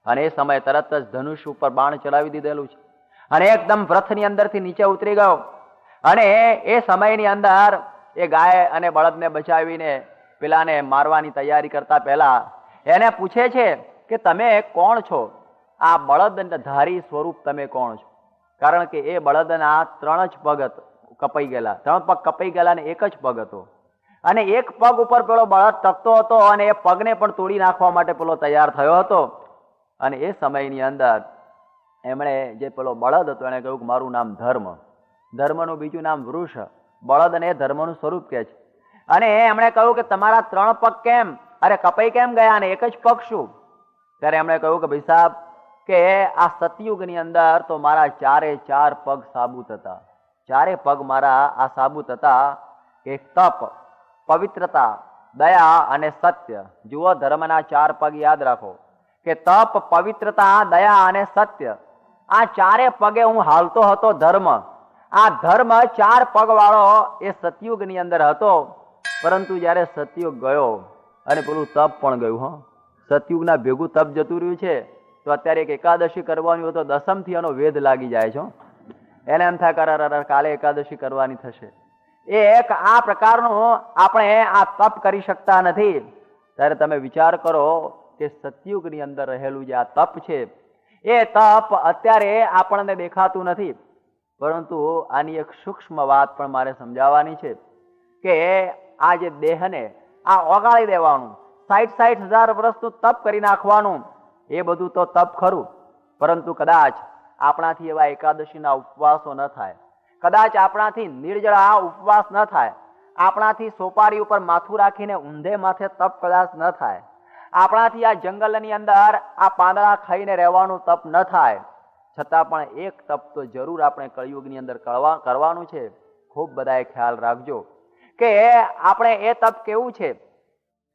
અને એ સમયે તરત જ ધનુષ ઉપર બાણ ચલાવી દીધેલું છે, અને એકદમ વ્રથની અંદરથી નીચે ઉતરી ગયો. અને એ સમયની અંદર એ ગાય અને બળદને બચાવીને પેલાને મારવાની તૈયારી કરતા પહેલા એને પૂછે છે કે તમે કોણ છો? આ બળદ ધારી સ્વરૂપ તમે કોણ છો? કારણ કે એ બળદના 3 જ પગ કપાઈ ગયેલા, 3 પગ કપાઈ ગયેલા અને 1 જ પગ હતો. અને એક પગ ઉપર પેલો બળદ ટકતો હતો, અને એ પગને પણ તોડી નાખવા માટે પેલો તૈયાર થયો હતો. અને એ સમયની અંદર એમણે જે પેલો બળદ હતો એને કહ્યું કે મારું નામ ધર્મ, ધર્મનું બીજું નામ વૃષ. બળદ અને એ ધર્મનું સ્વરૂપ કહે છે. અને એમણે કહ્યું કે તમારા 3 પગ કેમ, અરે કપાઈ કેમ ગયા, અને 1 જ પગ શું? ત્યારે એમણે કહ્યું કે ભાઈ સાહેબ, કે આ સતયુગની અંદર તો મારા 4 પગ સાબુત હતા. 4 પગ મારા આ સાબુત હતા. કે તપ, પવિત્રતા, દયા અને સત્ય. જુઓ, ધર્મના 4 પગ યાદ રાખો, કે તપ, પવિત્રતા, દયા અને સત્ય. આ 4 પગે હું હાલતો હતો ધર્મ. આ ધર્મ 4 પગ વાળો એ સતયુગની અંદર હતો. પરંતુ જયારે સતયુગ ગયો અને પેલું તપ પણ ગયું, સતયુગના ભેગું તપ જતું રહ્યું છે, તો અત્યારે એક એકાદશી કરવાની હોય તો દસમથી એનો વેધ લાગી જાય છે. એને એમ થાય કે કાલે એકાદશી કરવાની થશે. એક આ પ્રકારનું આપણે આ તપ કરી શકતા નથી. ત્યારે તમે વિચાર કરો કે સતયુગની અંદર રહેલું જે આ તપ છે એ તપ અત્યારે આપણને દેખાતું નથી. પરંતુ આની એક સૂક્ષ્મ વાત પણ મારે સમજાવવાની છે કે આ જે દેહને આ ઓગાળી દેવાનું, 60,000 વર્ષનું તપ કરી નાખવાનું, એ બધું તો તપ ખરું, પરંતુ કદાચ આપણાથી એવા એકાદશીના ઉપવાસો ન થાય, કદાચ આપણાથી નિર્જળા ઉપવાસ ન થાય, આપણાથી સોપારી ઉપર માથું રાખીને ઊંધે માથે તપ કદાચ ન થાય, આપણાથી આ જંગલની અંદર આ પાંદડા ખાઈને રહેવાનું તપ ન થાય, છતાં પણ એક તપ તો જરૂર આપણે કળિયુગની અંદર કરવાનું છે. ખૂબ બધાએ ખ્યાલ રાખજો કે આપણે એ તપ કેવું છે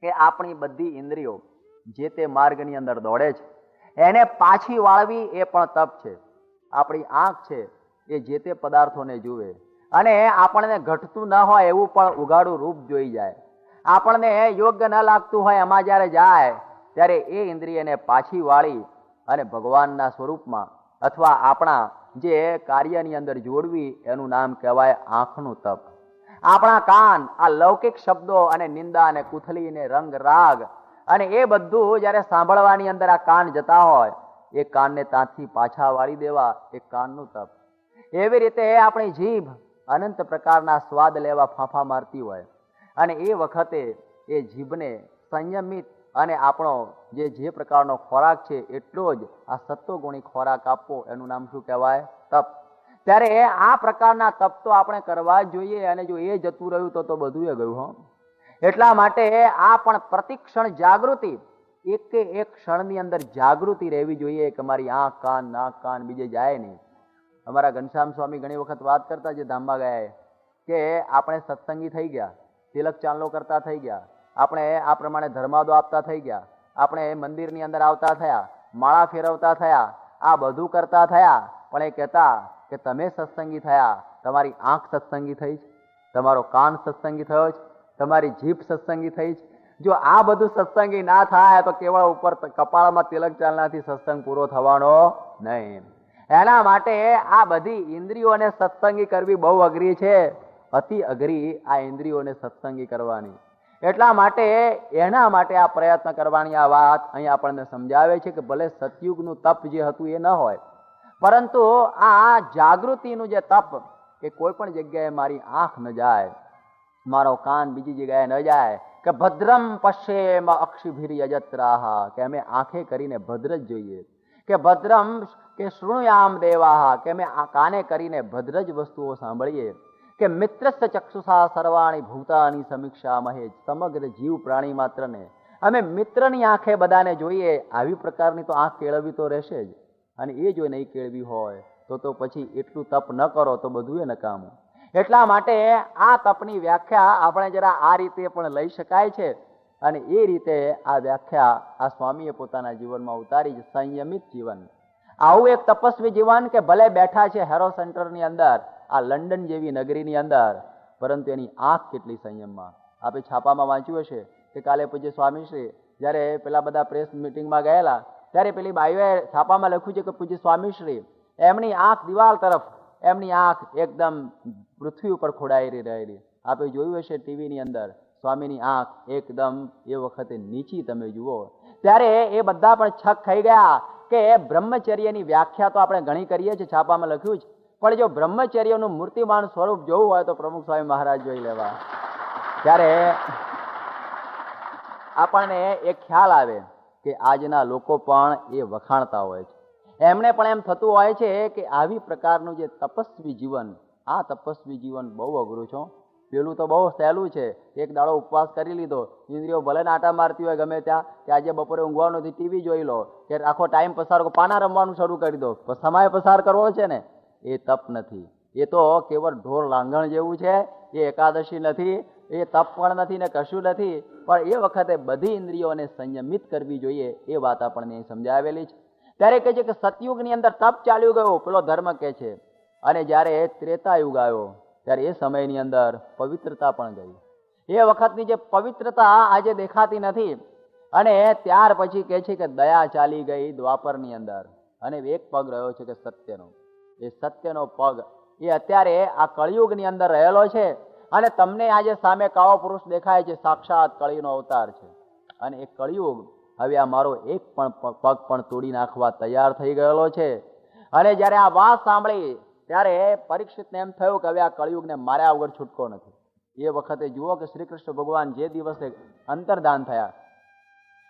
કે આપણી બધી ઇન્દ્રિયો જે તે માર્ગની અંદર દોડે છે એને પાછી વાળવી એ પણ તપ છે. આપણી આંખ છે એ જે તે પદાર્થોને જુએ અને આપણને ઘટતું ન હોય એવું પણ ઉઘાડું રૂપ જોઈ જાય. આપણને યોગ્ય ન લાગતું હોય એમાં જ્યારે જાય ત્યારે એ ઇન્દ્રિયને પાછી વાળી અને ભગવાનના સ્વરૂપમાં અથવા આપણા જે કાર્યની અંદર જોડવી, એનું નામ કહેવાય આંખનું તપ. આપણા કાન આ લૌકિક શબ્દો અને નિંદા અને કુથલી ને રંગ રાગ અને એ બધું જ્યારે સાંભળવાની અંદર આ કાન જતા હોય, એ કાનને ત્યાંથી પાછા વાળી દેવા એ કાનનું તપ. એવી રીતે આપણી જીભ અનંત પ્રકારના સ્વાદ લેવા ફાંફા મારતી હોય અને એ વખતે એ જીભને સંયમિત અને આપણો જે પ્રકારનો ખોરાક છે એટલો જ આ સત્વગુણી ખોરાક આપવો, એનું નામ શું કહેવાય? તપ. ત્યારે આ પ્રકારના તપ તો આપણે કરવા જ જોઈએ અને જો એ જતું રહ્યું તો બધું એ ગયું. હો, એટલા માટે આ પણ પ્રતિક્ષણ જાગૃતિ, એક એક ક્ષણની અંદર જાગૃતિ રહેવી જોઈએ કે મારી આંખ કાન નાક કાન બીજે જાય નહીં. અમારા ઘનશ્યામ સ્વામી ઘણી વખત વાત કરતા જે ધામમાં ગયા કે આપણે સત્સંગી થઈ ગયા, તિલક ચાંદલો કરતા થઈ ગયા, આપણે આ પ્રમાણે ધર્માદો આપતા થઈ ગયા, આપણે મંદિરની અંદર આવતા થયા, માળા ફેરવતા થયા, આ બધું કરતા થયા, પણ એ કહેતા કે તમે સત્સંગી થયા, તમારી આંખ સત્સંગી થઈ છે, તમારો કાન સત્સંગી થયો છે, તમારી જીભ સત્સંગી થઈ છે. જો આ બધું સત્સંગી ના થાય તો કેવળ ઉપર કપાળમાં તિલક ચાલનાથી સત્સંગ પૂરો થવાનો નહીં. એના માટે આ બધી ઇન્દ્રિયોને સત્સંગી કરવી બહુ અઘરી છે, અતિ અઘરી આ ઇન્દ્રિયોને સત્સંગી કરવાની. એટલા માટે એના માટે આ પ્રયત્ન કરવાની આ વાત અહીં આપણને સમજાવે છે કે ભલે સતયુગનું તપ જે હતું એ ન હોય, પરંતુ આ જાગૃતિનું જે તપ કે કોઈ પણ જગ્યાએ મારી આંખ ન જાય, મારો કાન બીજી જગ્યાએ ન જાય, કે ભદ્રમ પશ્યેમ અક્ષિભિર યજત્રાહ, કે અમે આંખે કરીને ભદ્ર જ જોઈએ, કે ભદ્રમ કે શૃણુયામ દેવાહ, કે અમે આ કાને કરીને ભદ્ર જ વસ્તુઓ સાંભળીએ, કે મિત્રસ્ય ચક્ષુષા સર્વાણી ભૂતાની સમીક્ષા મહે, સમગ્ર જીવ પ્રાણી માત્રને અમે મિત્રની આંખે બધાને જોઈએ. આવી પ્રકારની તો આંખ કેળવવી તો રહેશે જ, અને એ જો નહીં કેળવી હોય તો પછી એટલું તપ ન કરો તો બધું એ નકામું. એટલા માટે આ તપની વ્યાખ્યા આપણે જરા આ રીતે પણ લઈ શકાય છે અને એ રીતે આ વ્યાખ્યા આ સ્વામીએ પોતાના જીવનમાં ઉતારી છે. સંયમિત જીવન, આવું એક તપસ્વી જીવન કે ભલે બેઠા છે હેરો સેન્ટરની અંદર, આ લંડન જેવી નગરીની અંદર, પરંતુ એની આંખ કેટલી સંયમમાં. આપણે છાપામાં વાંચ્યું હશે કે કાલે પૂજ્ય સ્વામીશ્રી જ્યારે પેલા બધા પ્રેસ મિટિંગમાં ગયેલા ત્યારે પેલી બાઈઓએ છાપામાં લખ્યું છે કે પૂજ્ય સ્વામીશ્રી એમની આંખ દિવાલ તરફ, એમની આંખ એકદમ પૃથ્વી ઉપર ખોડાયેલી રહેલી. આપણે જોયું હશે ટીવીની અંદર સ્વામીની આંખ એકદમ એ વખતે નીચી તમે જુઓ. ત્યારે એ બધા પણ છક થઈ ગયા કે બ્રહ્મચર્યની વ્યાખ્યા તો આપણે ઘણી કરીએ છીએ, છાપામાં લખ્યું છે, પણ જો બ્રહ્મચર્યનું મૂર્તિમાન સ્વરૂપ જોવું હોય તો પ્રમુખ સ્વામી મહારાજ જોઈ લેવા. ત્યારે આપણને એક ખ્યાલ આવે કે આજના લોકો પણ એ વખાણતા હોય છે. એમને પણ એમ થતું હોય છે કે આવી પ્રકારનું જે તપસ્વી જીવન, આ તપસ્વી જીવન બહુ અઘરું છે. પેલું તો બહુ સહેલું છે, એક દાડો ઉપવાસ કરી લીધો, ઇન્દ્રિયો ભલે નાટા મારતી હોય ગમે ત્યાં, કે આજે બપોરે ઊંઘવાનું નથી, ટીવી જોઈ લો, કે આખો ટાઈમ પસાર કરો, પાના રમવાનું શરૂ કરી દો, સમય પસાર કરવો છે ને, એ તપ નથી. એ તો કેવળ ઢોર લાંઘણ જેવું છે. એ એકાદશી નથી, એ તપ પણ નથી ને કશું નથી. પણ એ વખતે બધી ઇન્દ્રિયોને સંયમિત કરવી જોઈએ, એ વાત આપણને સમજાવેલી છે. ત્યારે કહે છે કે સતયુગની અંદર તપ ચાલ્યું ગયો, પેલો ધર્મ કહે છે, અને જ્યારે ત્રેતાયુગ આવ્યો ત્યારે એ સમયની અંદર પવિત્રતા પણ ગઈ. એ વખતની જે પવિત્રતા આજે દેખાતી નથી અને ત્યાર પછી કહે છે કે દયા ચાલી ગઈ દ્વાપરની અંદર, અને એક પગ રહ્યો છે કે સત્યનો. એ સત્યનો પગ એ અત્યારે આ કળિયુગની અંદર રહેલો છે. અને તમને આજે સામે કાળો પુરુષ દેખાય છે, સાક્ષાત કળીનો અવતાર છે. અને એ કળિયુગ હવે આ મારો એક પણ પગ પણ તોડી નાખવા તૈયાર થઈ ગયેલો છે. અને જ્યારે આ વાત સાંભળી ત્યારે પરીક્ષિતને એમ થયું કે હવે આ કળિયુગને માર્યા વગર છૂટકો નથી. એ વખતે જુઓ કે શ્રી કૃષ્ણ ભગવાન જે દિવસે અંતર્ધાન થયા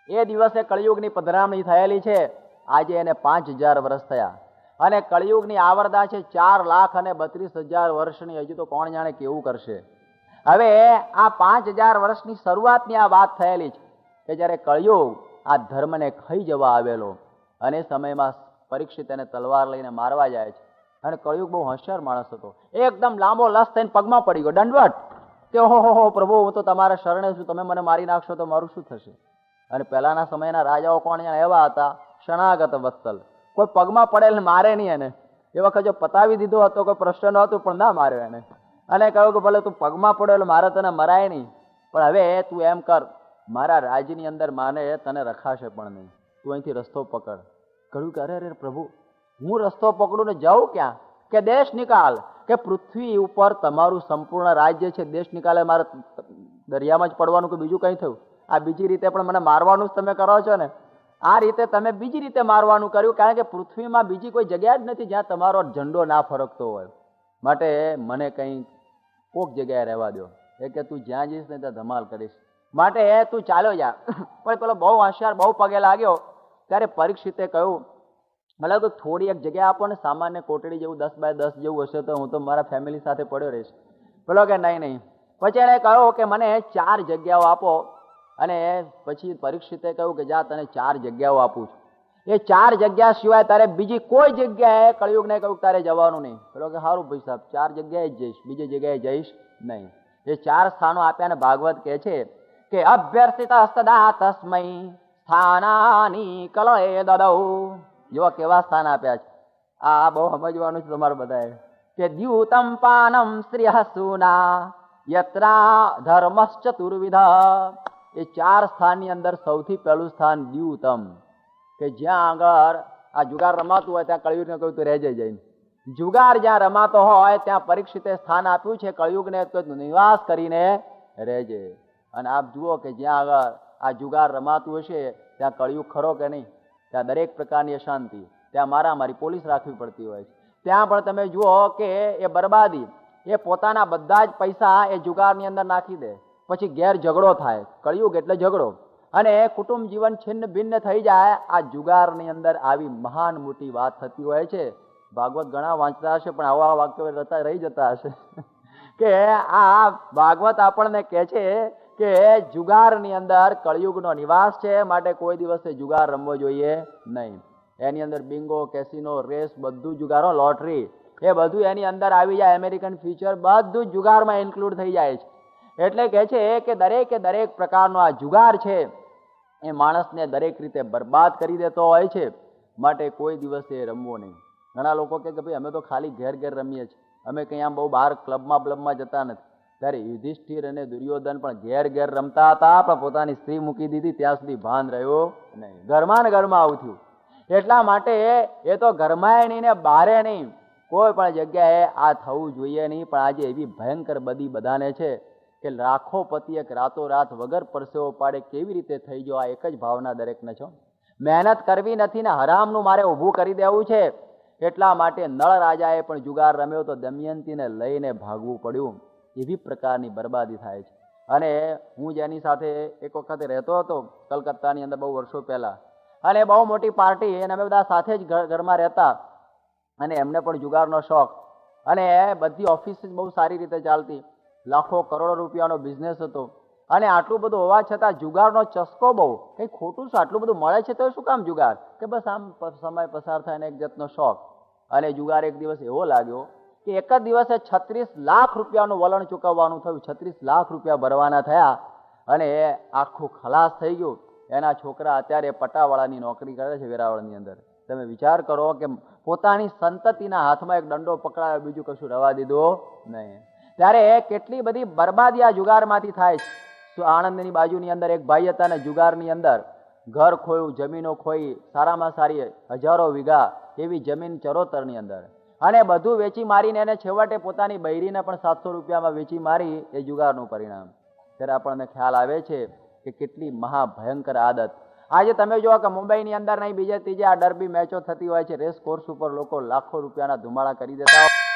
એ દિવસે કળિયુગની પધરામણી થયેલી છે. આજે એને 5000 વર્ષ થયા, અને કળિયુગની આવરદા છે 4,32,000 વર્ષની. હજુ તો કોણ જાણે કેવું કરશે. હવે આ 5000 વર્ષની શરૂઆતની આ વાત થયેલી છે કે જ્યારે કળિયુગ આ ધર્મને ખાઈ જવા આવેલો, અને સમયમાં પરીક્ષિત એને તલવાર લઈને મારવા જાય છે. અને કળિયુગ બહુ હોશિયાર માણસ હતો. એકદમ લાંબો લસ થઈને પગમાં પડી ગયો, દંડવટ, કે ઓહો પ્રભુ, હું તો તમારા શરણે છું, તમે મને મારી નાખશો તો મારું શું થશે. અને પહેલાના સમયના રાજાઓ કોણ જાણે એવા હતા, શરણાગત વત્સલ, કોઈ પગમાં પડેલ મારે નહીં. એને એ વખત જો પતાવી દીધો હતો કોઈ પ્રશ્ન નહોતું, પણ ના માર્યો એને. અને કહ્યું કે ભલે તું પગમાં પડેલ મારે તને મરાય નહીં, પણ હવે તું એમ કર, મારા રાજ્યની અંદર માને તને રખાશે પણ નહીં, તું અહીંથી રસ્તો પકડ. કહ્યું કે અરે પ્રભુ, હું રસ્તો પકડું ને જાઉં ક્યાં? કે દેશ નિકાલ, કે પૃથ્વી ઉપર તમારું સંપૂર્ણ રાજ્ય છે, દેશ નિકાલે મારે દરિયામાં જ પડવાનું કે બીજું કંઈ થયું? આ બીજી રીતે પણ મને મારવાનું જ તમે કરો છો ને. આ રીતે તમે બીજી રીતે મારવાનું કર્યું, કારણ કે પૃથ્વીમાં બીજી કોઈ જગ્યા જ નથી જ્યાં તમારો ઝંડો ના ફરકતો હોય. માટે મને કંઈ કોક જગ્યાએ રહેવા દો. એ કે તું જ્યાં જઈશ ને ત્યાં ધમાલ કરીશ, માટે તું ચાલ્યો જા. પણ પેલો બહુ હોશિયાર, બહુ પગે લાગ્યો. ત્યારે પરીક્ષિતે કહ્યું, મતલબ તો થોડી એક જગ્યા આપો ને, સામાન્ય કોટડી જેવું 10 બાય 10 જેવું હશે તો હું તો મારા ફેમિલી સાથે પડ્યો રહીશ. પેલો કે નહીં. પછી એણે કહ્યું કે મને 4 જગ્યાઓ આપો. અને પછી પરીક્ષિતે કહ્યું કે જા, તને 4 જગ્યાઓ આપું છું. એ 4 જગ્યા સિવાય તારે બીજી કોઈ જગ્યાએ કળિયુગને કહ્યું તારે જવાનું નહીં. પેલો કે સારું ભાઈ સાહેબ, 4 જગ્યાએ જ જઈશ, બીજી જગ્યાએ જઈશ નહીં. એ 4 સ્થાનો આપ્યા ને ભાગવત કહે છે કે અભ્યર્થિત સદા તસ્મૈ સ્થાનાની કલયે દદૌ. જો કેવા સ્થાન આપ્યા છે, આ બહુ સમજવાનું છે તમારે બધાએ. કે દ્યુતમ પાનમ શ્રીય સુના યત્રા ધર્મશ્ચતુર્વિધ. એ 4 સ્થાનની અંદર સૌથી પહેલું સ્થાન દ્યુતમ, કે જ્યાં આગળ આ જુગાર રમાતું હોય ત્યાં કળિયુગને કહ્યું તું રહેજે જઈને. જુગાર જ્યાં રમાતો હોય ત્યાં પરીક્ષિતે સ્થાન આપ્યું છે કળિયુગને, નિવાસ કરીને રહેજે. અને આપ જુઓ કે જ્યાં આગળ આ જુગાર રમાતું હશે ત્યાં કળિયુગ ખરો કે નહીં? ત્યાં દરેક પ્રકારની અશાંતિ, ત્યાં મારામારી, પોલીસ રાખવી પડતી હોય છે. ત્યાં પણ તમે જુઓ કે એ બરબાદી, એ પોતાના બધા જ પૈસા એ જુગારની અંદર નાખી દે, પછી ઘેર ઝઘડો થાય. કળિયુગ એટલે ઝઘડો, અને કુટુંબ જીવન છિન્ન ભિન્ન થઈ જાય. આ જુગારની અંદર આવી મહાન મોટી વાત થતી હોય છે. ભાગવત ઘણા વાંચતા હશે પણ આવા વાક્યો રહી જતા હશે. કે આ ભાગવત આપણને કહે છે કે જુગારની અંદર કળિયુગનો નિવાસ છે, માટે કોઈ દિવસે જુગાર રમવો જોઈએ નહીં. એની અંદર બિંગો, કેસિનો, રેસ, બધું જુગારો, લોટરી, એ બધું એની અંદર આવી જાય. અમેરિકન ફ્યુચર બધું જ જુગારમાં ઇન્ક્લુડ થઈ જાય છે. એટલે કહે છે કે દરેકે દરેક પ્રકારનો આ જુગાર છે એ માણસને દરેક રીતે બરબાદ કરી દેતો હોય છે, માટે કોઈ દિવસે રમવો નહીં. ઘણા લોકો કહે કે ભાઈ અમે તો ખાલી ઘેર ઘેર રમીએ છીએ, અમે કંઈ આમ બહુ બહાર ક્લબમાં જતા નથી. ત્યારે યુધિષ્ઠિર અને દુર્યોધન પણ ઘેર ઘેર રમતા હતા, પણ પોતાની સ્ત્રી મૂકી દીધી ત્યાં સુધી ભાન રહ્યો નહીં. ઘરમાં ને ઘરમાં આવું થયું. એટલા માટે એ તો ઘરમાં નહીં ને બહારે નહીં, કોઈ પણ જગ્યાએ આ થવું જોઈએ નહીં. પણ આજે એવી ભયંકર બધી બધાને છે કે લાખો પતિ એક રાતોરાત વગર પરસેવો પાડે કેવી રીતે થઈ ગયો. આ એક જ ભાવના દરેકને છો, મહેનત કરવી નથી ને હરામનું મારે ઊભું કરી દેવું છે. એટલા માટે નળ રાજાએ પણ જુગાર રમ્યો તો દમયંતીને લઈને ભાગવું પડ્યું. એવી પ્રકારની બરબાદી થાય છે. અને હું જેની સાથે એક વખતે રહેતો હતો કલકત્તાની અંદર બહુ વર્ષો પહેલા, અને બહુ મોટી પાર્ટી, અને અમે બધા સાથે જ ઘરમાં રહેતા, અને એમને પણ જુગારનો શોખ, અને બધી ઓફિસ બહુ સારી રીતે ચાલતી, લાખો કરોડો રૂપિયાનો બિઝનેસ હતો. અને આટલું બધું હોવા છતાં જુગારનો ચસ્કો બહુ, કંઈ ખોટું છે, આટલું બધું મળે છે તો શું કામ જુગાર? કે બસ આમ સમય પસાર થાય ને એક જાતનો શોખ. અને જુગાર એક દિવસ એવો લાગ્યો કે એક જ દિવસે 36 લાખ રૂપિયાનું વલણ ચૂકવવાનું થયું. 36 લાખ રૂપિયા ભરવાના થયા, અને આખું ખલાસ થઈ ગયું. એના છોકરા અત્યારે પટાવાળાની નોકરી કરે છે વેરાવળની અંદર. તમે વિચાર કરો કે પોતાની સંતતિના હાથમાં એક દંડો પકડાયો, બીજું કશું રવા દીધો નહીં. ત્યારે કેટલી બધી બરબાદી આ જુગારમાંથી થાય છે. આણંદની બાજુની અંદર એક ભાઈ હતા ને જુગારની અંદર ઘર ખોયું, જમીનો ખોઈ, સારામાં સારી હજારો વીઘા એવી જમીન ચરોતરની અંદર, અને બધું વેચી મારીને એને છેવટે પોતાની બૈરીને પણ 700 રૂપિયામાં વેચી મારી. એ જુગારનું પરિણામ. ત્યારે આપણને ખ્યાલ આવે છે કે કેટલી મહાભયંકર આદત. આજે તમે જુઓ કે મુંબઈની અંદર નહીં બીજે ત્રીજે આ ડર્બી મેચો થતી હોય છે. રેસ કોર્સ ઉપર લોકો લાખો રૂપિયાના ધુમાડા કરી દેતા હોય.